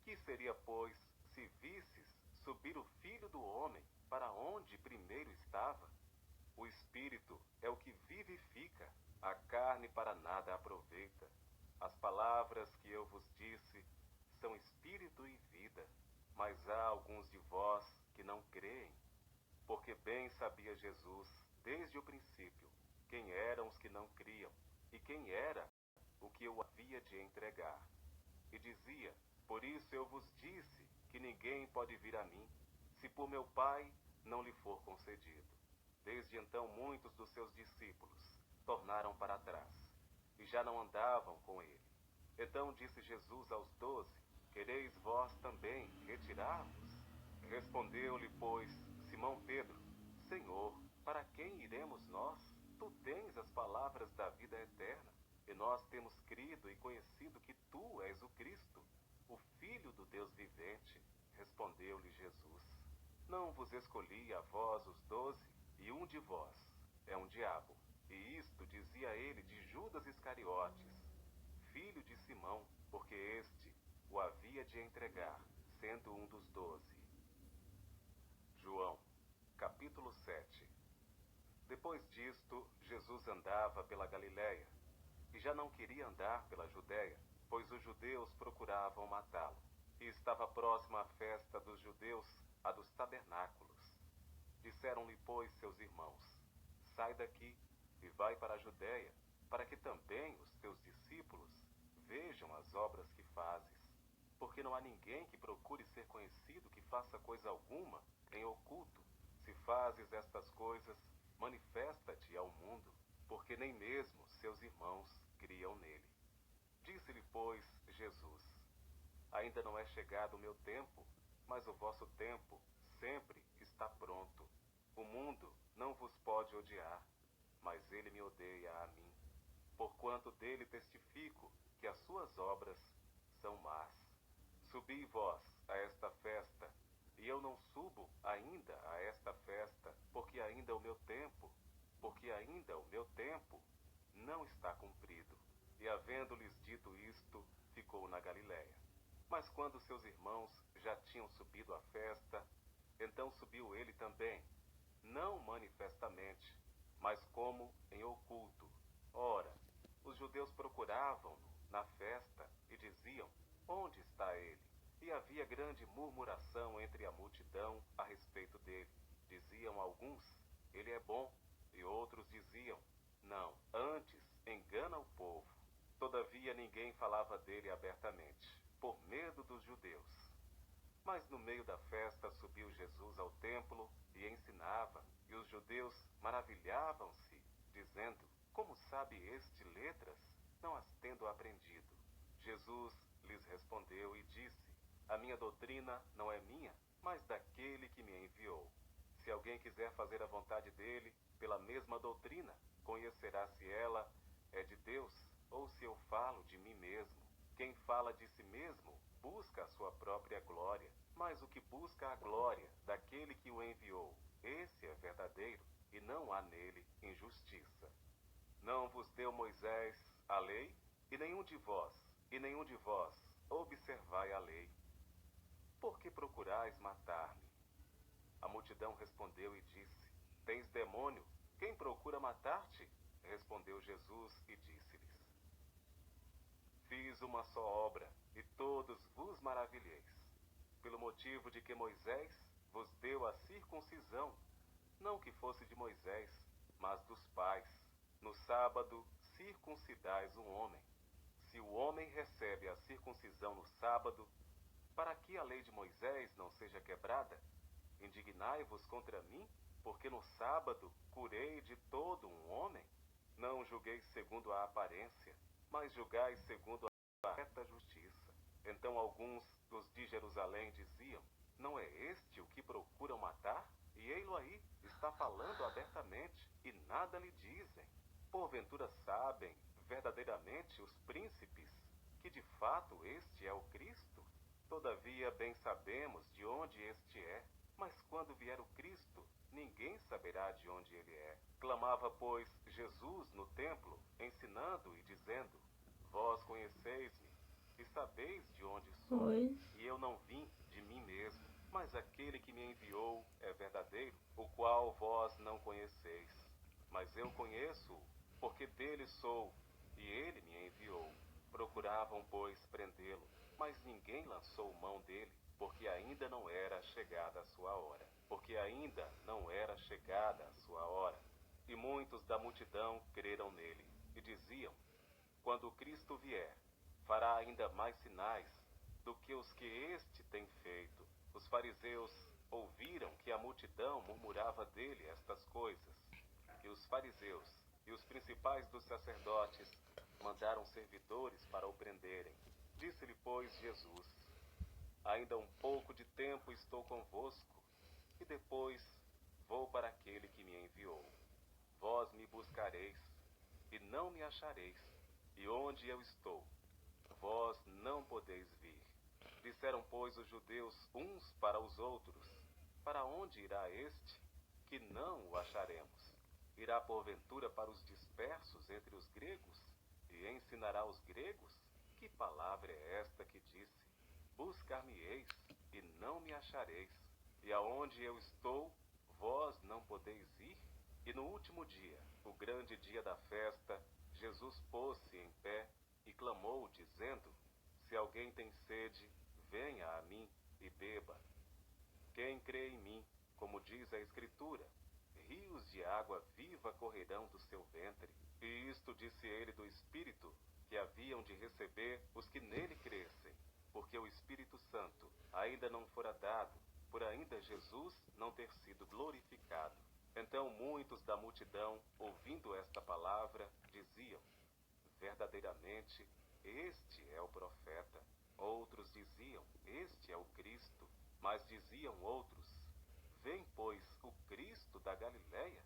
Que seria, pois, se visses subir o Filho do Homem para onde primeiro estava? O Espírito é o que vivifica, a carne para nada aproveita. As palavras que eu vos disse são espírito e vida, mas há alguns de vós que não creem. Porque bem sabia Jesus, desde o princípio, quem eram os que não criam, e quem era o que eu havia de entregar. E dizia: Por isso eu vos disse que ninguém pode vir a mim, se por meu Pai não lhe for concedido. Desde então muitos dos seus discípulos tornaram para trás, e já não andavam com ele. Então disse Jesus aos 12: Quereis vós também retirar-vos? Respondeu-lhe, pois, Simão Pedro: Senhor, para quem iremos nós? Tu tens as palavras da vida eterna, e nós temos crido e conhecido que tu és o Cristo, o Filho do Deus vivente. Respondeu-lhe Jesus: Não vos escolhi a vós os 12, e um de vós é um diabo. E isto dizia ele de Judas Iscariotes, filho de Simão, porque este o havia de entregar, sendo um dos 12. João, capítulo 7. Depois disto, Jesus andava pela Galiléia, e já não queria andar pela Judéia, pois os judeus procuravam matá-lo. E estava próxima a festa dos judeus, a dos tabernáculos. Disseram-lhe, pois, seus irmãos: Sai daqui e vai para a Judéia, para que também os teus discípulos vejam as obras que fazes. Porque não há ninguém que procure ser conhecido que faça coisa alguma em oculto. Se fazes estas coisas, manifesta-te ao mundo, porque nem mesmo seus irmãos criam nele. Disse-lhe, pois, Jesus: Ainda não é chegado o meu tempo, mas o vosso tempo sempre está pronto. O mundo não vos pode odiar, mas ele me odeia a mim, porquanto dele testifico que as suas obras são más. Subi vós a esta festa, e eu não subo ainda a esta festa, porque ainda o meu tempo não está cumprido. E havendo-lhes dito isto, ficou na Galiléia. Mas quando seus irmãos já tinham subido à festa, então subiu ele também, não manifestamente, mas como em oculto. Ora, os judeus procuravam-no na festa e diziam: Onde está ele? E havia grande murmuração entre a multidão a respeito dele. Diziam alguns: Ele é bom, e outros diziam: Não, antes engana o povo. Todavia ninguém falava dele abertamente, por medo dos judeus. Mas no meio da festa subiu Jesus ao templo e ensinava, e os judeus maravilhavam-se, dizendo: Como sabe este letras, não as tendo aprendido? Jesus lhes respondeu e disse: A minha doutrina não é minha, mas daquele que me enviou. Se alguém quiser fazer a vontade dele, pela mesma doutrina, conhecerá se ela é de Deus, ou se eu falo de mim mesmo. Quem fala de si mesmo, busca a sua própria glória, mas o que busca a glória daquele que o enviou, esse é verdadeiro, e não há nele injustiça. Não vos deu Moisés a lei? E nenhum de vós observai a lei. Por que procurais matar-me? A multidão respondeu e disse: Tens demônio? Quem procura matar-te? Respondeu Jesus e disse-lhes: Fiz uma só obra, e todos vos maravilheis, pelo motivo de que Moisés vos deu a circuncisão, não que fosse de Moisés, mas dos pais. No sábado circuncidais um homem. Se o homem recebe a circuncisão no sábado, para que a lei de Moisés não seja quebrada? indignai-vos contra mim, porque no sábado curei de todo um homem? Não julgueis segundo a aparência, mas julgai segundo a reta justiça. Então alguns dos de Jerusalém diziam: não é este o que procuram matar? E ei-lo aí, está falando abertamente, e nada lhe dizem. Porventura sabem verdadeiramente os príncipes que de fato este é o Cristo? Todavia bem sabemos de onde este é, mas quando vier o Cristo, ninguém saberá de onde ele é. Clamava, pois, Jesus no templo, ensinando e dizendo: vós conheceis-me, e sabeis de onde sou, e eu não vim de mim mesmo, mas aquele que me enviou é verdadeiro, o qual vós não conheceis. Mas eu conheço-o, porque dele sou, e ele me enviou. Procuravam, pois, prendê-lo, mas ninguém lançou mão dele, porque ainda não era chegada a sua hora. Porque ainda não era chegada a sua hora. E muitos da multidão creram nele, e diziam: quando o Cristo vier, fará ainda mais sinais do que os que este tem feito. Os fariseus ouviram que a multidão murmurava dele estas coisas. E os fariseus e os principais dos sacerdotes mandaram servidores para o prenderem. Disse-lhe, pois, Jesus: ainda um pouco de tempo estou convosco, e depois vou para aquele que me enviou. Vós me buscareis, e não me achareis, e onde eu estou, vós não podeis vir. Disseram, pois, os judeus uns para os outros: para onde irá este, que não o acharemos? Irá porventura para os dispersos entre os gregos, e ensinará os gregos? Que palavra é esta que disse: buscar-me-eis, e não me achareis, e aonde eu estou, vós não podeis ir? E no último dia, o grande dia da festa, Jesus pôs-se em pé e clamou, dizendo: se alguém tem sede, venha a mim e beba. Quem crê em mim, como diz a Escritura, rios de água viva correrão do seu ventre. E isto disse ele do Espírito, que haviam de receber os que nele crescem, porque o Espírito Santo ainda não fora dado, por ainda Jesus não ter sido glorificado. Então muitos da multidão, ouvindo esta palavra, diziam: verdadeiramente, este é o profeta. Outros diziam: este é o Cristo. Mas diziam outros: vem, pois, o Cristo da Galileia?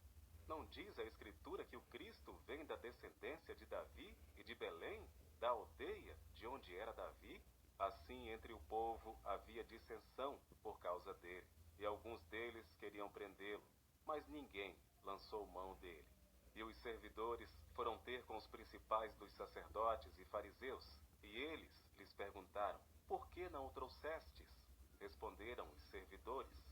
Não diz a Escritura que o Cristo vem da descendência de Davi e de Belém, da aldeia de onde era Davi? Assim, entre o povo havia dissensão por causa dele, e alguns deles queriam prendê-lo, mas ninguém lançou mão dele. E os servidores foram ter com os principais dos sacerdotes e fariseus, e eles lhes perguntaram: por que não o trouxestes? Responderam os servidores: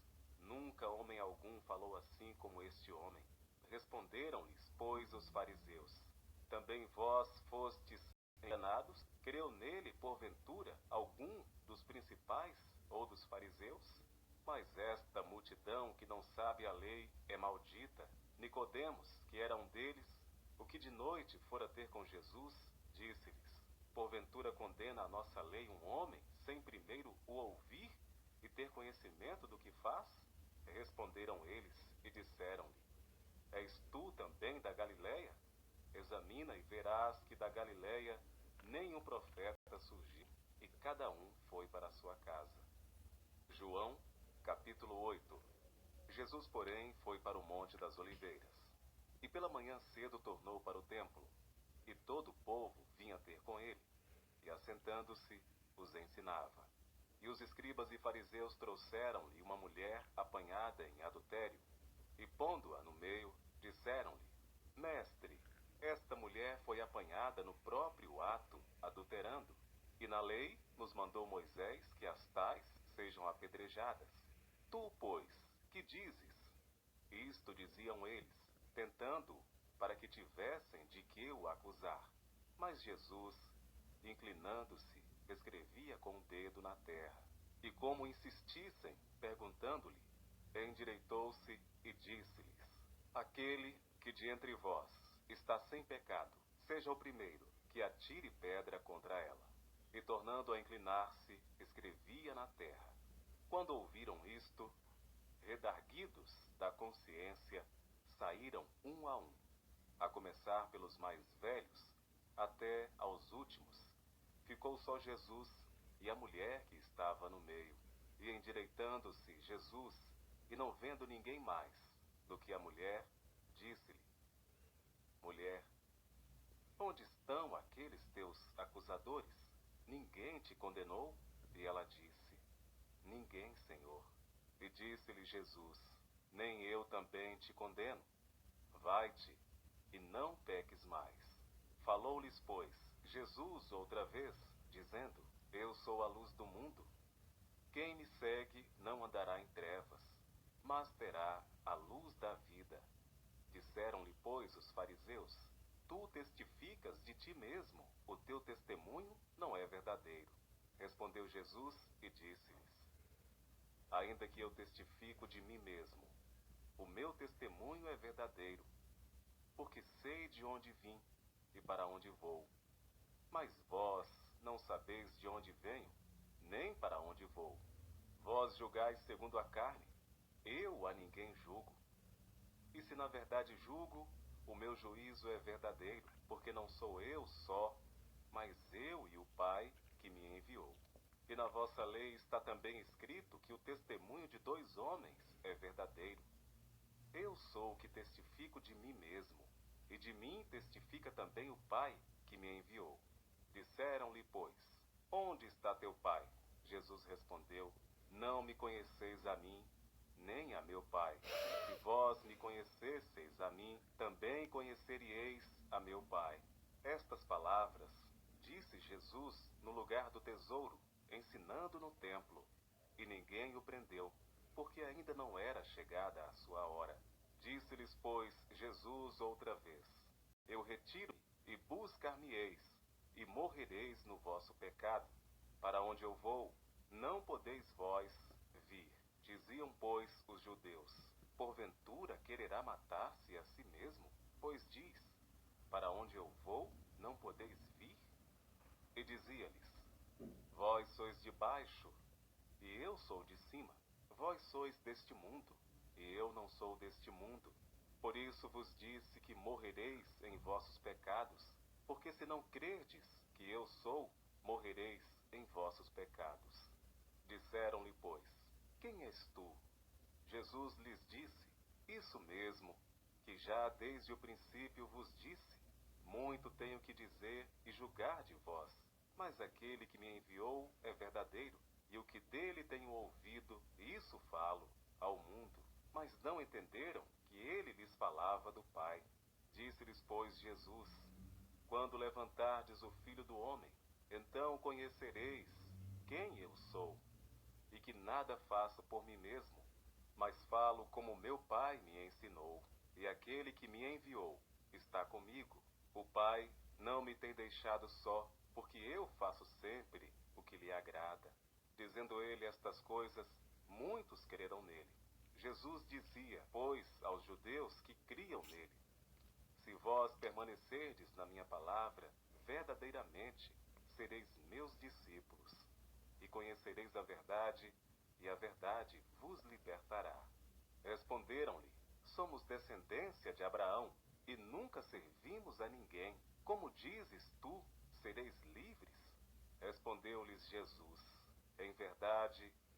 nunca homem algum falou assim como este homem. Responderam-lhes, pois, os fariseus: também vós fostes enganados? Creu nele, porventura, algum dos principais ou dos fariseus? Mas esta multidão que não sabe a lei é maldita. Nicodemos, que era um deles, o que de noite fora ter com Jesus, disse-lhes: porventura condena a nossa lei um homem, sem primeiro o ouvir e ter conhecimento do que faz? Responderam eles e disseram-lhe: és tu também da Galileia? Examina e verás que da Galileia nenhum profeta surgiu, e cada um foi para a sua casa. João, capítulo 8. Jesus, porém, foi para o Monte das Oliveiras. E pela manhã cedo tornou para o templo, e todo o povo vinha ter com ele, e assentando-se, os ensinava. E os escribas e fariseus trouxeram-lhe uma mulher apanhada em adultério, e pondo-a no meio, disseram-lhe: mestre, esta mulher foi apanhada no próprio ato, adulterando, e na lei nos mandou Moisés que as tais sejam apedrejadas. Tu, pois, que dizes? Isto diziam eles, tentando-o, para que tivessem de que o acusar. Mas Jesus, inclinando-se, escrevia com o dedo na terra. E como insistissem, perguntando-lhe, endireitou-se e disse-lhes: aquele que de entre vós está sem pecado, seja o primeiro que atire pedra contra ela. E tornando a inclinar-se, escrevia na terra. Quando ouviram isto, redarguidos da consciência, saíram um, a começar pelos mais velhos, até aos últimos. Ficou só Jesus e a mulher que estava no meio. E endireitando-se Jesus, e não vendo ninguém mais do que a mulher, disse-lhe: Mulher, onde estão aqueles teus acusadores? Ninguém te condenou? E ela disse: Ninguém, Senhor. E disse-lhe Jesus: Nem eu também te condeno. Vai-te, e não peques mais. Falou-lhes, pois, Jesus outra vez, dizendo: Eu sou a luz do mundo. Quem me segue não andará em trevas, mas terá a luz da vida. Disseram-lhe, pois, os fariseus: Tu testificas de ti mesmo, o teu testemunho não é verdadeiro. Respondeu Jesus e disse-lhes: Ainda que eu testifico de mim mesmo, o meu testemunho é verdadeiro, porque sei de onde vim e para onde vou. Mas vós não sabeis de onde venho, nem para onde vou. Vós julgais segundo a carne, eu a ninguém julgo. E se na verdade julgo, o meu juízo é verdadeiro, porque não sou eu só, mas eu e o Pai que me enviou. E na vossa lei está também escrito que o testemunho de 2 homens é verdadeiro. Eu sou o que testifico de mim mesmo, e de mim testifica também o Pai que me enviou. Disseram-lhe, pois: Onde está teu Pai? Jesus respondeu: Não me conheceis a mim, nem a meu Pai. Se vós me conhecesseis a mim, também conheceríeis a meu Pai. Estas palavras disse Jesus no lugar do tesouro, ensinando no templo. E ninguém o prendeu, porque ainda não era chegada a sua hora. Disse-lhes, pois, Jesus outra vez: Eu retiro-me e buscar-me-eis, e morrereis no vosso pecado. Para onde eu vou, não podeis vós vir. Diziam, pois, os judeus: Porventura quererá matar-se a si mesmo? Pois diz: Para onde eu vou, não podeis vir? E dizia-lhes: Vós sois de baixo, e eu sou de cima. Vós sois deste mundo, e eu não sou deste mundo. Por isso vos disse que morrereis em vossos pecados, porque se não crerdes que eu sou, morrereis em vossos pecados. Disseram-lhe, pois: Quem és tu? Jesus lhes disse: Isso mesmo, que já desde o princípio vos disse. Muito tenho que dizer e julgar de vós, mas aquele que me enviou é verdadeiro, e o que dele tenho ouvido, isso falo ao mundo. Mas não entenderam que ele lhes falava do Pai. Disse-lhes, pois, Jesus: Quando levantardes o Filho do Homem, então conhecereis quem eu sou, e que nada faço por mim mesmo, mas falo como meu Pai me ensinou, e aquele que me enviou está comigo. O Pai não me tem deixado só, porque eu faço sempre o que lhe agrada. Dizendo ele estas coisas, muitos creram nele. Jesus dizia, pois, aos judeus que criam nele: Se vós permanecerdes na minha palavra, verdadeiramente sereis meus discípulos, e conhecereis a verdade, e a verdade vos libertará. Responderam-lhe: Somos descendência de Abraão, e nunca servimos a ninguém. Como dizes tu, sereis livres? Respondeu-lhes Jesus: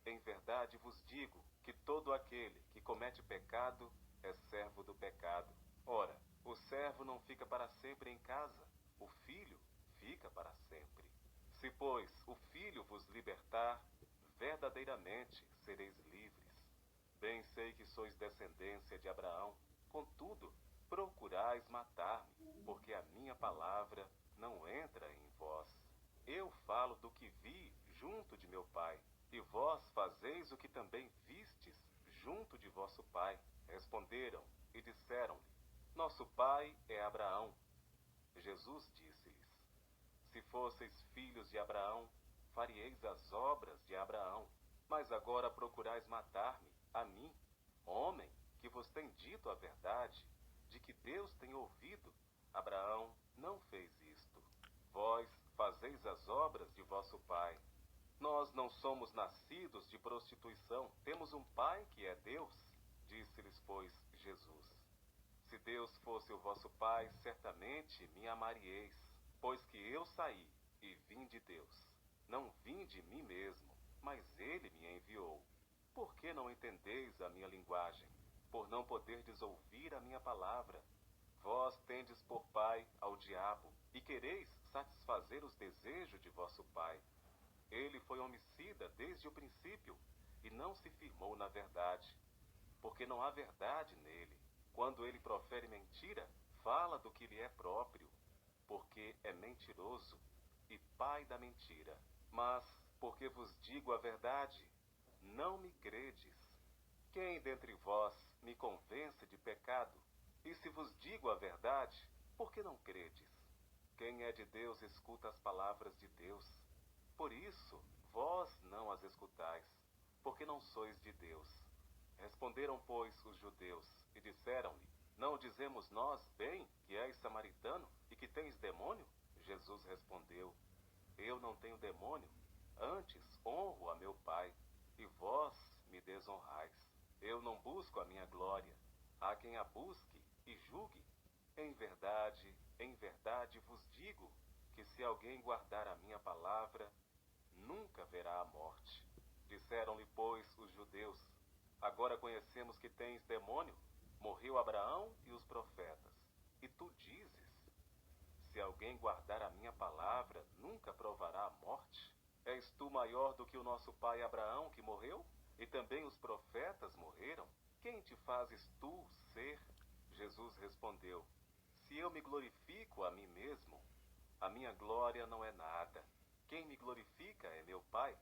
em verdade vos digo que todo aquele que comete pecado é servo do pecado. Ora, o servo não fica para sempre em casa, o filho fica para sempre. Se, pois, o filho vos libertar, verdadeiramente sereis livres. Bem sei que sois descendência de Abraão, contudo, procurais matar-me, porque a minha palavra não entra em vós. Eu falo do que vi junto de meu Pai, e vós fazeis o que também vistes junto de vosso pai. Responderam e disseram-lhe: Nosso pai é Abraão. Jesus disse-lhes: Se fosseis filhos de Abraão, farieis as obras de Abraão. Mas agora procurais matar-me, a mim, homem, que vos tem dito a verdade, de que Deus tem ouvido. Abraão não fez isto. Vós fazeis as obras de vosso pai. Nós não somos nascidos de prostituição, temos um Pai que é Deus. Disse-lhes, pois, Jesus: Se Deus fosse o vosso Pai, certamente me amaríeis, pois que eu saí e vim de Deus. Não vim de mim mesmo, mas ele me enviou. Por que não entendeis a minha linguagem? Por não poderdes ouvir a minha palavra? Vós tendes por pai ao diabo, e quereis satisfazer os desejos de vosso pai. Ele foi homicida desde o princípio, e não se firmou na verdade, porque não há verdade nele. Quando ele profere mentira, fala do que lhe é próprio, porque é mentiroso e pai da mentira. Mas, porque vos digo a verdade, não me credes. Quem dentre vós me convence de pecado? E se vos digo a verdade, por que não credes? Quem é de Deus escuta as palavras de Deus. Por isso, vós não as escutais, porque não sois de Deus. Responderam, pois, os judeus, e disseram-lhe: Não dizemos nós bem que és samaritano e que tens demônio? Jesus respondeu: Eu não tenho demônio, antes honro a meu Pai, e vós me desonrais. Eu não busco a minha glória. Há quem a busque e julgue. Em verdade vos digo que se alguém guardar a minha palavra, nunca verá a morte. Disseram-lhe, pois, os judeus: Agora conhecemos que tens demônio. Morreu Abraão e os profetas. E tu dizes: Se alguém guardar a minha palavra, nunca provará a morte. És tu maior do que o nosso pai Abraão, que morreu? E também os profetas morreram? Quem te fazes tu ser? Jesus respondeu: Se eu me glorifico a mim mesmo, a minha glória não é nada. Quem me glorifica é meu Pai,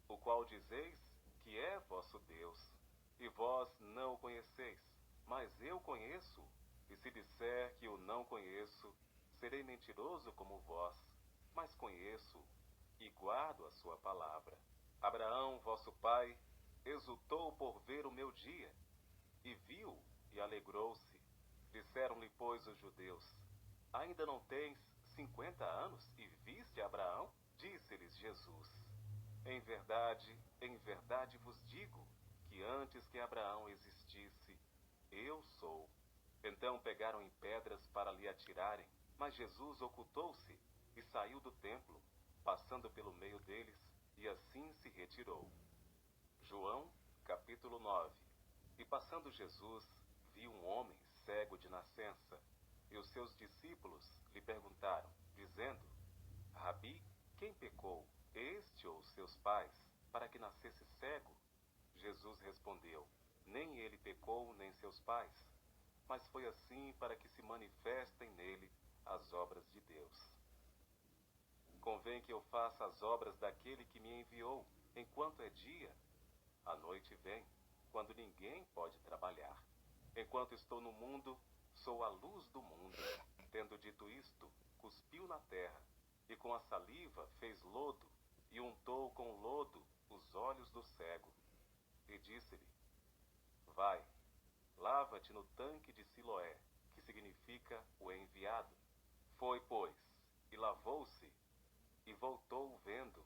o qual dizeis que é vosso Deus. E vós não o conheceis, mas eu conheço. E se disser que o não conheço, serei mentiroso como vós, mas conheço e guardo a sua palavra. Abraão, vosso pai, exultou por ver o meu dia, e viu e alegrou-se. Disseram-lhe, pois, os judeus: Ainda não tens 50 anos e viste Abraão? Disse-lhes Jesus: em verdade vos digo que antes que Abraão existisse, eu sou. Então pegaram em pedras para lhe atirarem, mas Jesus ocultou-se e saiu do templo, passando pelo meio deles, e assim se retirou. João, capítulo 9. E passando Jesus, viu um homem cego de nascença, e os seus discípulos lhe perguntaram, dizendo: Rabi, quem pecou, este ou seus pais, para que nascesse cego? Jesus respondeu: Nem ele pecou, nem seus pais, mas foi assim para que se manifestem nele as obras de Deus. Convém que eu faça as obras daquele que me enviou, enquanto é dia. A noite vem, quando ninguém pode trabalhar. Enquanto estou no mundo, sou a luz do mundo. Tendo dito isto, cuspiu na terra, e com a saliva fez lodo, e untou com lodo os olhos do cego. E disse-lhe: Vai, lava-te no tanque de Siloé, que significa o enviado. Foi, pois, e lavou-se, e voltou vendo.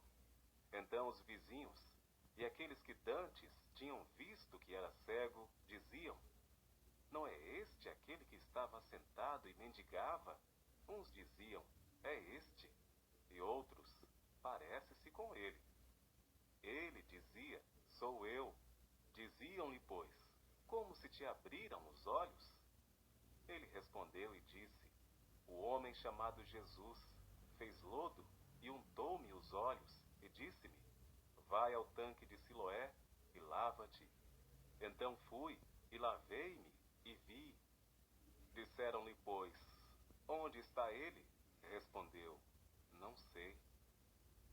Então os vizinhos, e aqueles que dantes tinham visto que era cego, diziam: Não é este aquele que estava sentado e mendigava? Uns diziam: É este. E outros: Parece-se com ele. Ele dizia: Sou eu. Diziam-lhe, pois: Como se te abriram os olhos? Ele respondeu e disse: O homem chamado Jesus fez lodo e untou-me os olhos e disse-me: Vai ao tanque de Siloé e lava-te. Então fui e lavei-me e vi. Disseram-lhe, pois: Onde está ele? Respondeu: Não sei.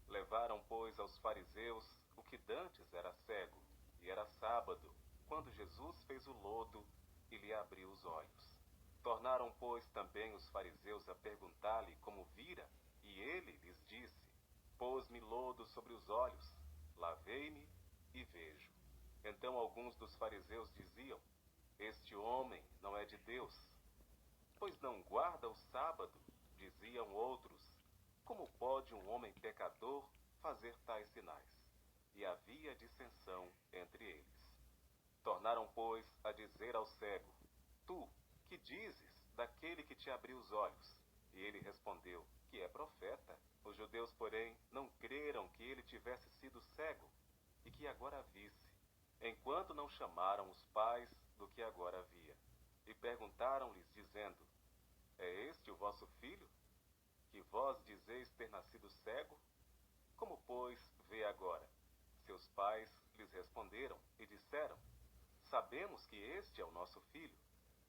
Levaram, pois, aos fariseus o que dantes era cego, e era sábado, quando Jesus fez o lodo e lhe abriu os olhos. Tornaram, pois, também os fariseus a perguntar-lhe como vira, e ele lhes disse: Pôs-me lodo sobre os olhos, lavei-me e vejo. Então alguns dos fariseus diziam: Este homem não é de Deus, pois não guarda o sábado. Diziam outros: Como pode um homem pecador fazer tais sinais? e havia dissensão entre eles. Tornaram, pois, a dizer ao cego: Tu, que dizes daquele que te abriu os olhos? E ele respondeu que é profeta. Os judeus, porém, não creram que ele tivesse sido cego e que agora visse, enquanto não chamaram os pais do que agora via. E perguntaram-lhes, dizendo: É este o vosso filho, que vós dizeis ter nascido cego? Como, pois, vê agora? Seus pais lhes responderam e disseram: Sabemos que este é o nosso filho,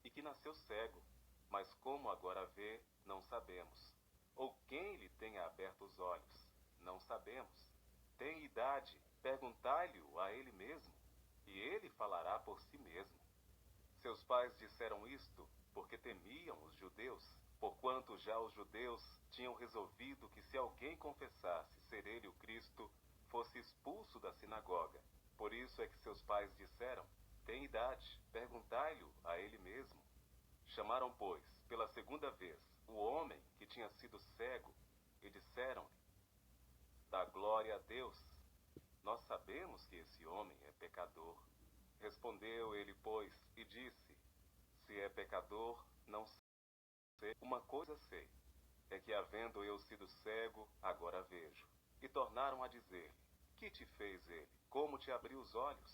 e que nasceu cego, mas como agora vê, não sabemos. Ou quem lhe tenha aberto os olhos, não sabemos. Tem idade, perguntai-lhe-o a ele mesmo, e ele falará por si mesmo. Seus pais disseram isto porque temiam os judeus, porquanto já os judeus tinham resolvido que se alguém confessasse ser ele o Cristo, fosse expulso da sinagoga. Por isso é que seus pais disseram: Tem idade, perguntai-lhe-o a ele mesmo. Chamaram, pois, pela segunda vez, o homem que tinha sido cego, e disseram-lhe: Dá glória a Deus. Nós sabemos que esse homem é pecador. Respondeu ele, pois, e disse: Se é pecador, não sei. Uma coisa sei, é que havendo eu sido cego, agora vejo. E tornaram a dizer-lhe: Que te fez ele? Como te abriu os olhos?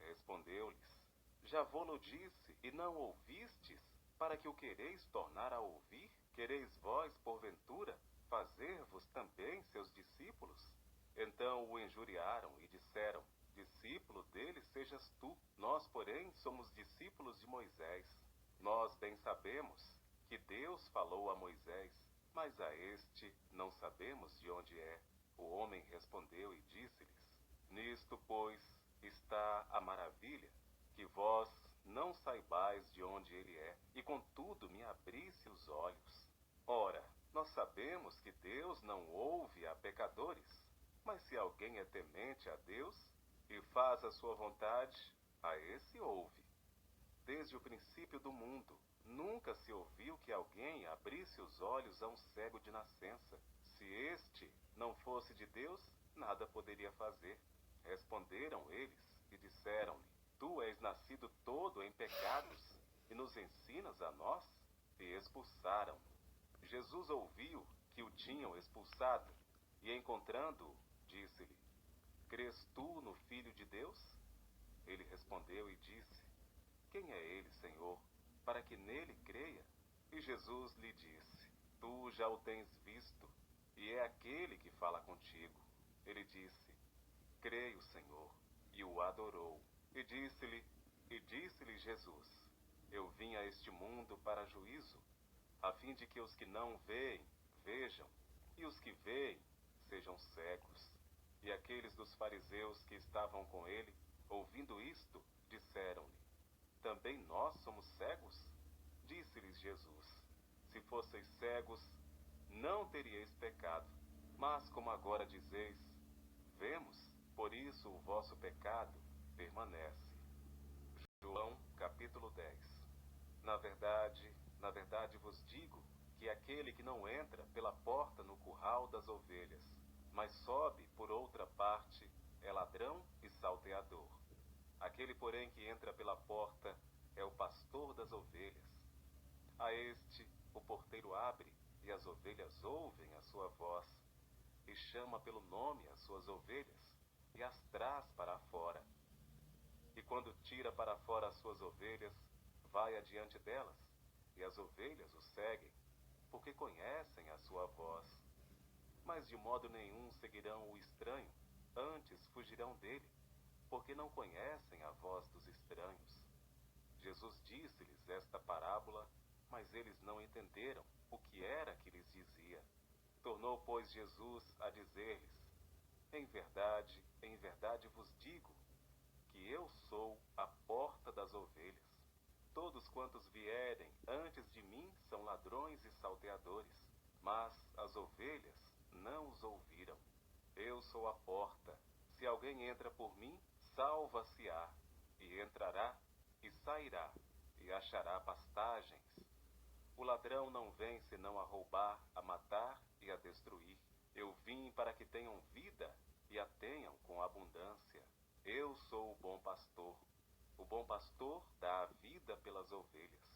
Respondeu-lhes: Já vô-lo disse, e não ouvistes, para que o quereis tornar a ouvir? Quereis vós, porventura, fazer-vos também seus discípulos? Então o injuriaram e disseram: Discípulo dele sejas tu. Nós, porém, somos discípulos de Moisés. Nós bem sabemos que Deus falou a Moisés, mas a este não sabemos de onde é. O homem respondeu e disse-lhes: Nisto, pois, está a maravilha, que vós não saibais de onde ele é, e contudo me abrisse os olhos. Ora, nós sabemos que Deus não ouve a pecadores, mas se alguém é temente a Deus e faz a sua vontade, a esse ouve. Desde o princípio do mundo, nunca se ouviu que alguém abrisse os olhos a um cego de nascença. Se este não fosse de Deus, nada poderia fazer. Responderam eles e disseram-lhe: Tu és nascido todo em pecados, e nos ensinas a nós? E expulsaram-no. Jesus ouviu que o tinham expulsado, e encontrando-o, disse-lhe: Crês tu no Filho de Deus? Ele respondeu e disse: Quem é ele, Senhor, para que nele creia? E Jesus lhe disse: Tu já o tens visto, e é aquele que fala contigo. Ele disse: Creio, Senhor, e o adorou. E disse-lhe Jesus: Eu vim a este mundo para juízo, a fim de que os que não veem, vejam, e os que veem, sejam cegos. E aqueles dos fariseus que estavam com ele, ouvindo isto, disseram-lhe: Também nós somos cegos? Disse-lhes Jesus: Se fosseis cegos, não teríeis pecado. Mas como agora dizeis: Vemos, por isso o vosso pecado permanece. João, capítulo 10. Na verdade vos digo que aquele que não entra pela porta no curral das ovelhas, mas sobe por outra parte, é ladrão e salteador. Aquele, porém, que entra pela porta é o pastor das ovelhas. A este o porteiro abre, e as ovelhas ouvem a sua voz, e chama pelo nome as suas ovelhas, e as traz para fora. E quando tira para fora as suas ovelhas, vai adiante delas, e as ovelhas o seguem, porque conhecem a sua voz. Mas de modo nenhum seguirão o estranho, antes fugirão dele, porque não conhecem a voz dos estranhos. Jesus disse-lhes esta parábola, mas eles não entenderam o que era que lhes dizia. Tornou, pois, Jesus a dizer-lhes: em verdade vos digo, que eu sou a porta das ovelhas. Todos quantos vierem antes de mim são ladrões e salteadores, mas as ovelhas não os ouviram. Eu sou a porta. Se alguém entra por mim, salva-se-á, e entrará e sairá, e achará pastagens. O ladrão não vem senão a roubar, a matar e a destruir. Eu vim para que tenham vida e a tenham com abundância. Eu sou o bom pastor. O bom pastor dá a vida pelas ovelhas.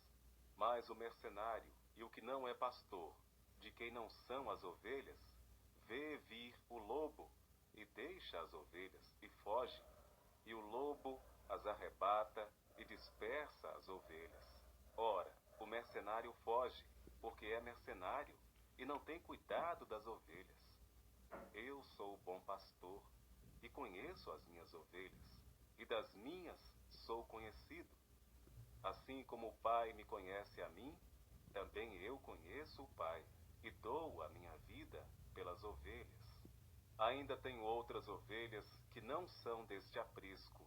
Mas o mercenário e o que não é pastor, de quem não são as ovelhas, vê vir o lobo e deixa as ovelhas e foge. E o lobo as arrebata e dispersa as ovelhas. Ora, o mercenário foge, porque é mercenário e não tem cuidado das ovelhas. Eu sou o bom pastor e conheço as minhas ovelhas, e das minhas sou conhecido. Assim como o Pai me conhece a mim, também eu conheço o Pai, e dou a minha vida pelas ovelhas. Ainda tenho outras ovelhas que não são deste aprisco.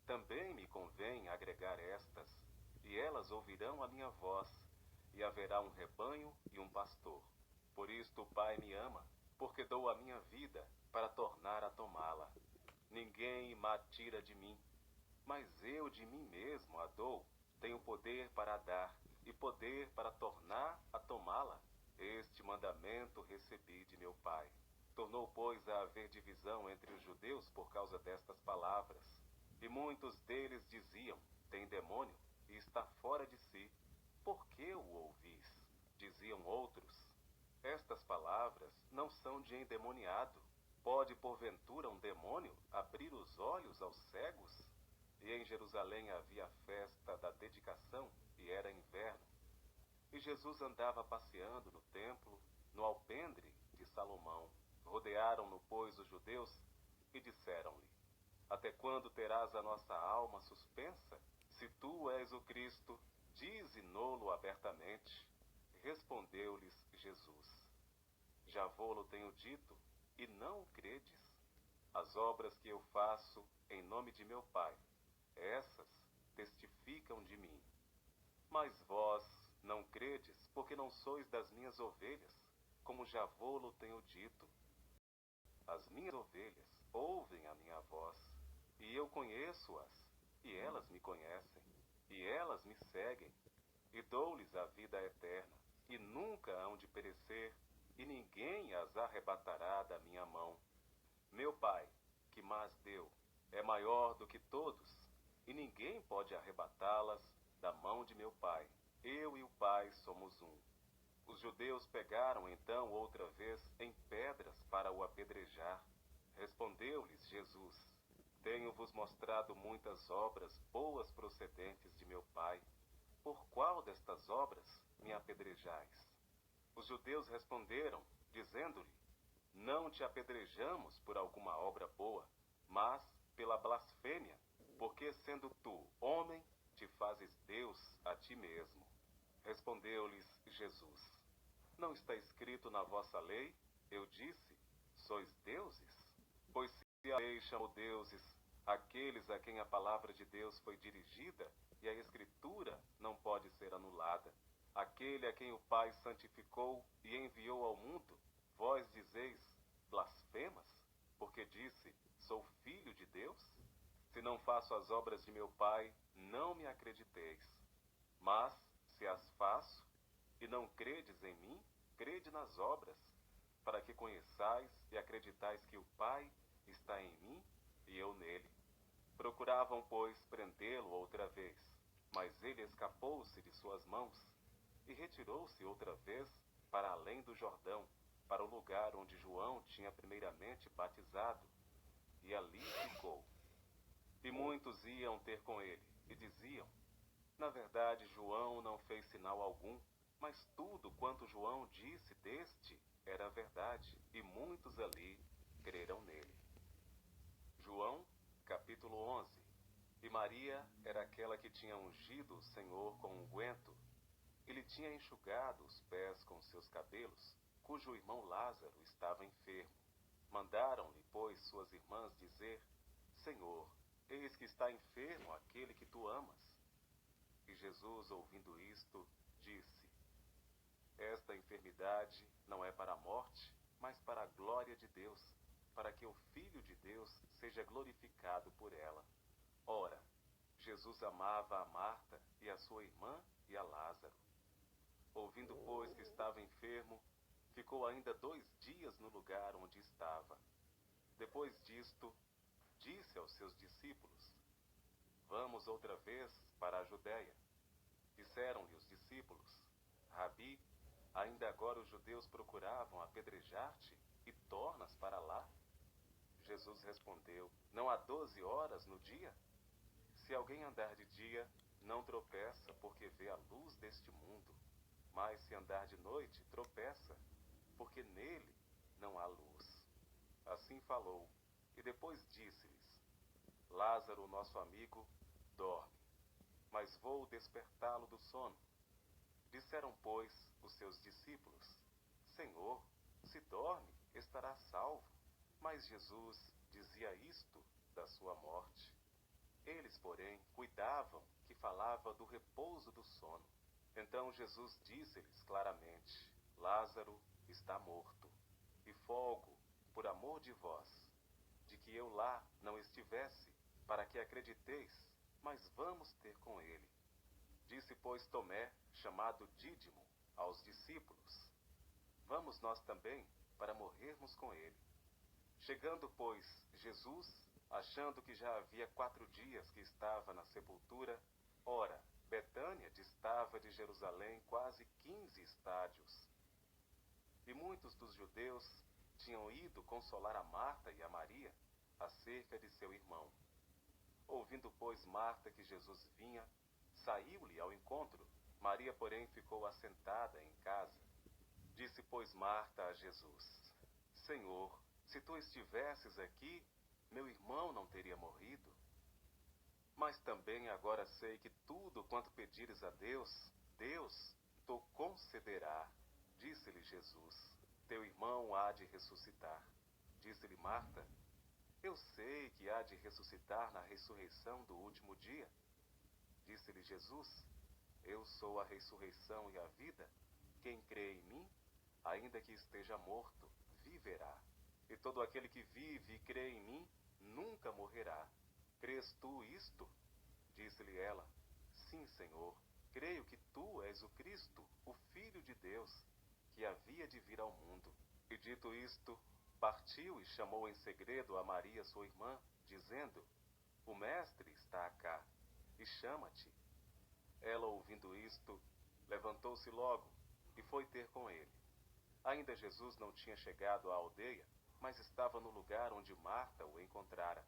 Também me convém agregar estas, e elas ouvirão a minha voz, e haverá um rebanho e um pastor. Por isto o Pai me ama, porque dou a minha vida para tornar a tomá-la. Ninguém a tira de mim, mas eu de mim mesmo a dou. Tenho poder para a dar, e poder para tornar a tomá-la. Este mandamento recebi de meu Pai. Tornou, pois, a haver divisão entre os judeus por causa destas palavras. E muitos deles diziam, tem demônio, e está fora de si. Por que o ouvis? Diziam outros, estas palavras não são de endemoniado. Pode, porventura, um demônio abrir os olhos aos cegos? E em Jerusalém havia a festa da dedicação, e era inverno. E Jesus andava passeando no templo, no alpendre de Salomão. Rodearam-no, pois, os judeus, e disseram-lhe, até quando terás a nossa alma suspensa? Se tu és o Cristo, dize no-lo abertamente. Respondeu-lhes Jesus, já vô-lo tenho dito, e não o credes. As obras que eu faço em nome de meu Pai, essas testificam de mim. Mas vós não credes, porque não sois das minhas ovelhas, como já vô-lo tenho dito. As minhas ovelhas ouvem a minha voz, e eu conheço-as, e elas me conhecem, e elas me seguem, e dou-lhes a vida eterna, e nunca hão de perecer, e ninguém as arrebatará da minha mão. Meu Pai, que mas deu, é maior do que todos, e ninguém pode arrebatá-las da mão de meu Pai. Eu e o Pai somos um. Os judeus pegaram então outra vez em pedras para o apedrejar. Respondeu-lhes Jesus, tenho-vos mostrado muitas obras boas procedentes de meu Pai. Por qual destas obras me apedrejais? Os judeus responderam, dizendo-lhe, não te apedrejamos por alguma obra boa, mas pela blasfêmia, porque sendo tu homem, te fazes Deus a ti mesmo. Respondeu-lhes Jesus, não está escrito na vossa lei, eu disse, sois deuses? Pois se a lei chamou deuses aqueles a quem a palavra de Deus foi dirigida, e a Escritura não pode ser anulada. Aquele a quem o Pai santificou e enviou ao mundo, vós dizeis, blasfemas, porque disse, sou filho de Deus? Se não faço as obras de meu Pai, não me acrediteis. Mas, se as faço, e não credes em mim, crede nas obras, para que conheçais e acreditais que o Pai está em mim e eu nele. Procuravam, pois, prendê-lo outra vez, mas ele escapou-se de suas mãos e retirou-se outra vez para além do Jordão, para o lugar onde João tinha primeiramente batizado, e ali ficou. E muitos iam ter com ele, e diziam, na verdade, João não fez sinal algum, mas tudo quanto João disse deste era verdade, e muitos ali creram nele. João, capítulo 11. E Maria era aquela que tinha ungido o Senhor com unguento, e lhe tinha enxugado os pés com seus cabelos, cujo irmão Lázaro estava enfermo. Mandaram-lhe, pois, suas irmãs dizer, Senhor, eis que está enfermo aquele que tu amas. E Jesus, ouvindo isto, disse, esta enfermidade não é para a morte, mas para a glória de Deus, para que o Filho de Deus seja glorificado por ela. Ora, Jesus amava a Marta e a sua irmã e a Lázaro. Ouvindo, pois, que estava enfermo, ficou ainda 2 dias no lugar onde estava. Depois disto, disse aos seus discípulos: Vamos outra vez para a Judéia. Disseram-lhe os discípulos: Rabi, ainda agora os judeus procuravam apedrejar-te e tornas para lá? Jesus respondeu: Não há 12 horas no dia? Se alguém andar de dia, não tropeça, porque vê a luz deste mundo. Mas se andar de noite, tropeça, porque nele não há luz. Assim falou, e depois disse-lhes: Lázaro, nosso amigo, dorme, mas vou despertá-lo do sono. Disseram, pois, os seus discípulos: Senhor, se dorme, estará salvo. Mas Jesus dizia isto da sua morte. Eles, porém, cuidavam que falava do repouso do sono. Então Jesus disse-lhes claramente: Lázaro está morto, e folgo, por amor de vós, de que eu lá não estivesse, para que acrediteis, mas vamos ter com ele. Disse, pois, Tomé, chamado Dídimo, aos discípulos: Vamos nós também, para morrermos com ele. Chegando, pois, Jesus, achando que já havia 4 dias que estava na sepultura, ora, Betânia distava de Jerusalém quase 15 estádios. E muitos dos judeus tinham ido consolar a Marta e a Maria acerca de seu irmão. Ouvindo, pois, Marta que Jesus vinha, saiu-lhe ao encontro. Maria, porém, ficou assentada em casa. Disse, pois, Marta a Jesus: Senhor, se tu estivesses aqui, meu irmão não teria morrido. Mas também agora sei que tudo quanto pedires a Deus, Deus te concederá. Disse-lhe Jesus: Teu irmão há de ressuscitar. Disse-lhe Marta: Eu sei que há de ressuscitar na ressurreição do último dia. Disse-lhe Jesus: Eu sou a ressurreição e a vida. Quem crê em mim, ainda que esteja morto, viverá. E todo aquele que vive e crê em mim, nunca morrerá. Crês tu isto? Disse-lhe ela: Sim, Senhor, creio que tu és o Cristo, o Filho de Deus, que havia de vir ao mundo. E dito isto, partiu e chamou em segredo a Maria, sua irmã, dizendo: O Mestre está cá, e chama-te. Ela, ouvindo isto, levantou-se logo, e foi ter com ele. Ainda Jesus não tinha chegado à aldeia, mas estava no lugar onde Marta o encontrara.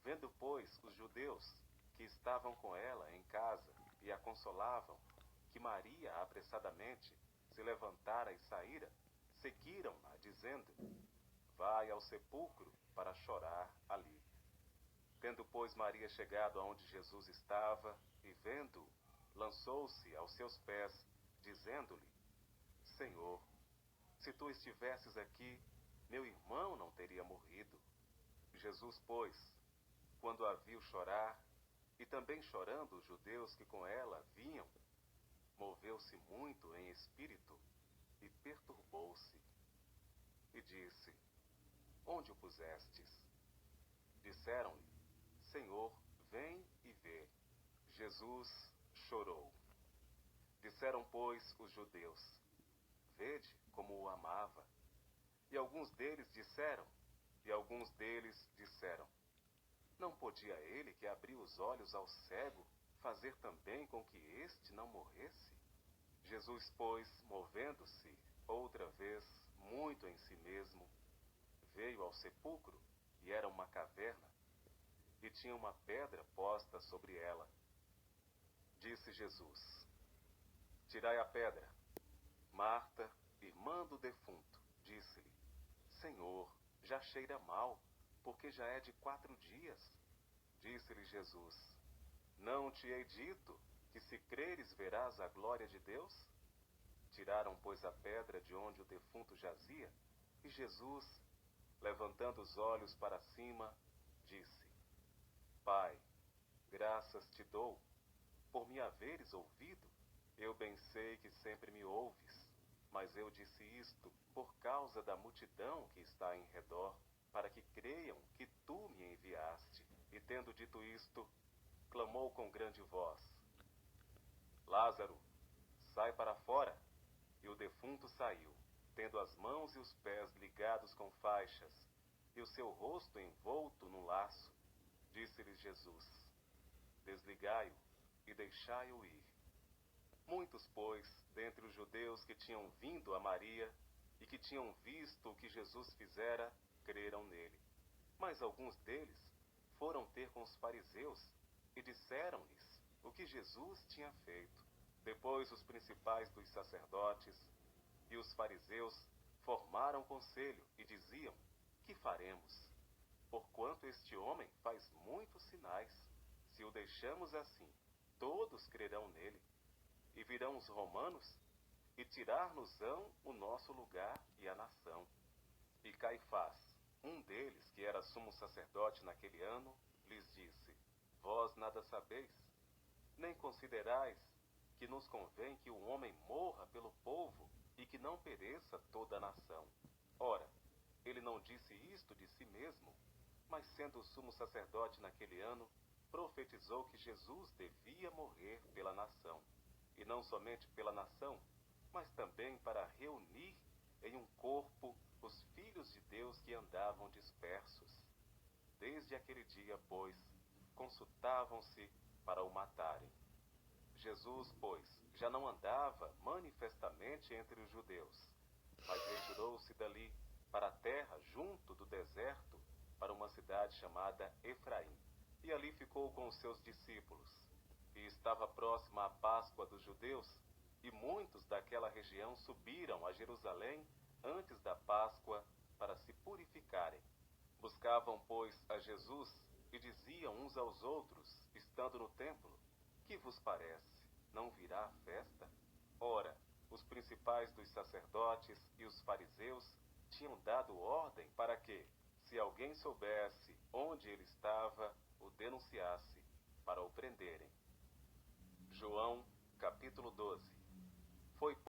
Vendo, pois, os judeus que estavam com ela em casa e a consolavam, que Maria apressadamente se levantara e saíra, seguiram-na, dizendo: Vai ao sepulcro para chorar ali. Tendo, pois, Maria chegado aonde Jesus estava, e vendo-o, lançou-se aos seus pés, dizendo-lhe: Senhor, se tu estivesses aqui, meu irmão não teria morrido. Jesus, pois, quando a viu chorar, e também chorando os judeus que com ela vinham, moveu-se muito em espírito e perturbou-se. E disse: Onde o pusestes? Disseram-lhe: Senhor, vem e vê. Jesus chorou. Disseram, pois, os judeus: Vede como o amava. E alguns deles disseram: Não podia ele, que abriu os olhos ao cego, fazer também com que este não morresse? Jesus, pois, movendo-se outra vez muito em si mesmo, veio ao sepulcro, e era uma caverna, e tinha uma pedra posta sobre ela. Disse Jesus: Tirai a pedra. Marta, irmã do defunto, disse-lhe: Senhor, já cheira mal, porque já é de 4 dias. Disse-lhe Jesus: Não te hei dito que se creres verás a glória de Deus? Tiraram, pois, a pedra de onde o defunto jazia, e Jesus, levantando os olhos para cima, disse: Pai, graças te dou, por me haveres ouvido. Eu bem sei que sempre me ouves, mas eu disse isto por causa da multidão que está em redor, para que creiam que tu me enviaste. E tendo dito isto, clamou com grande voz: Lázaro, sai para fora. E o defunto saiu, tendo as mãos e os pés ligados com faixas, e o seu rosto envolto num laço. Disse-lhes Jesus: desligai-o e deixai-o ir. Muitos, pois, dentre os judeus que tinham vindo a Maria e que tinham visto o que Jesus fizera, creram nele. Mas alguns deles foram ter com os fariseus e disseram-lhes o que Jesus tinha feito. Depois os principais dos sacerdotes e os fariseus formaram conselho e diziam: que faremos? Porquanto este homem faz muitos sinais. Se o deixamos assim, todos crerão nele. E virão os romanos e tirar-nos-ão o nosso lugar e a nação. E Caifás, um deles, que era sumo sacerdote naquele ano, lhes disse: vós nada sabeis, nem considerais que nos convém que o homem morra pelo povo e que não pereça toda a nação. Ora, ele não disse isto de si mesmo, mas sendo sumo sacerdote naquele ano, profetizou que Jesus devia morrer pela nação. E não somente pela nação, mas também para reunir em um corpo os filhos de Deus que andavam dispersos. Desde aquele dia, pois, consultavam-se para o matarem. Jesus, pois, já não andava manifestamente entre os judeus, mas retirou-se dali para a terra junto do deserto, para uma cidade chamada Efraim, e ali ficou com os seus discípulos. E estava próxima a Páscoa dos judeus, e muitos daquela região subiram a Jerusalém antes da Páscoa para se purificarem. Buscavam, pois, a Jesus e diziam uns aos outros, estando no templo: que vos parece? Não virá a festa? Ora, os principais dos sacerdotes e os fariseus tinham dado ordem para que, se alguém soubesse onde ele estava, o denunciasse, para o prenderem. João, capítulo 2.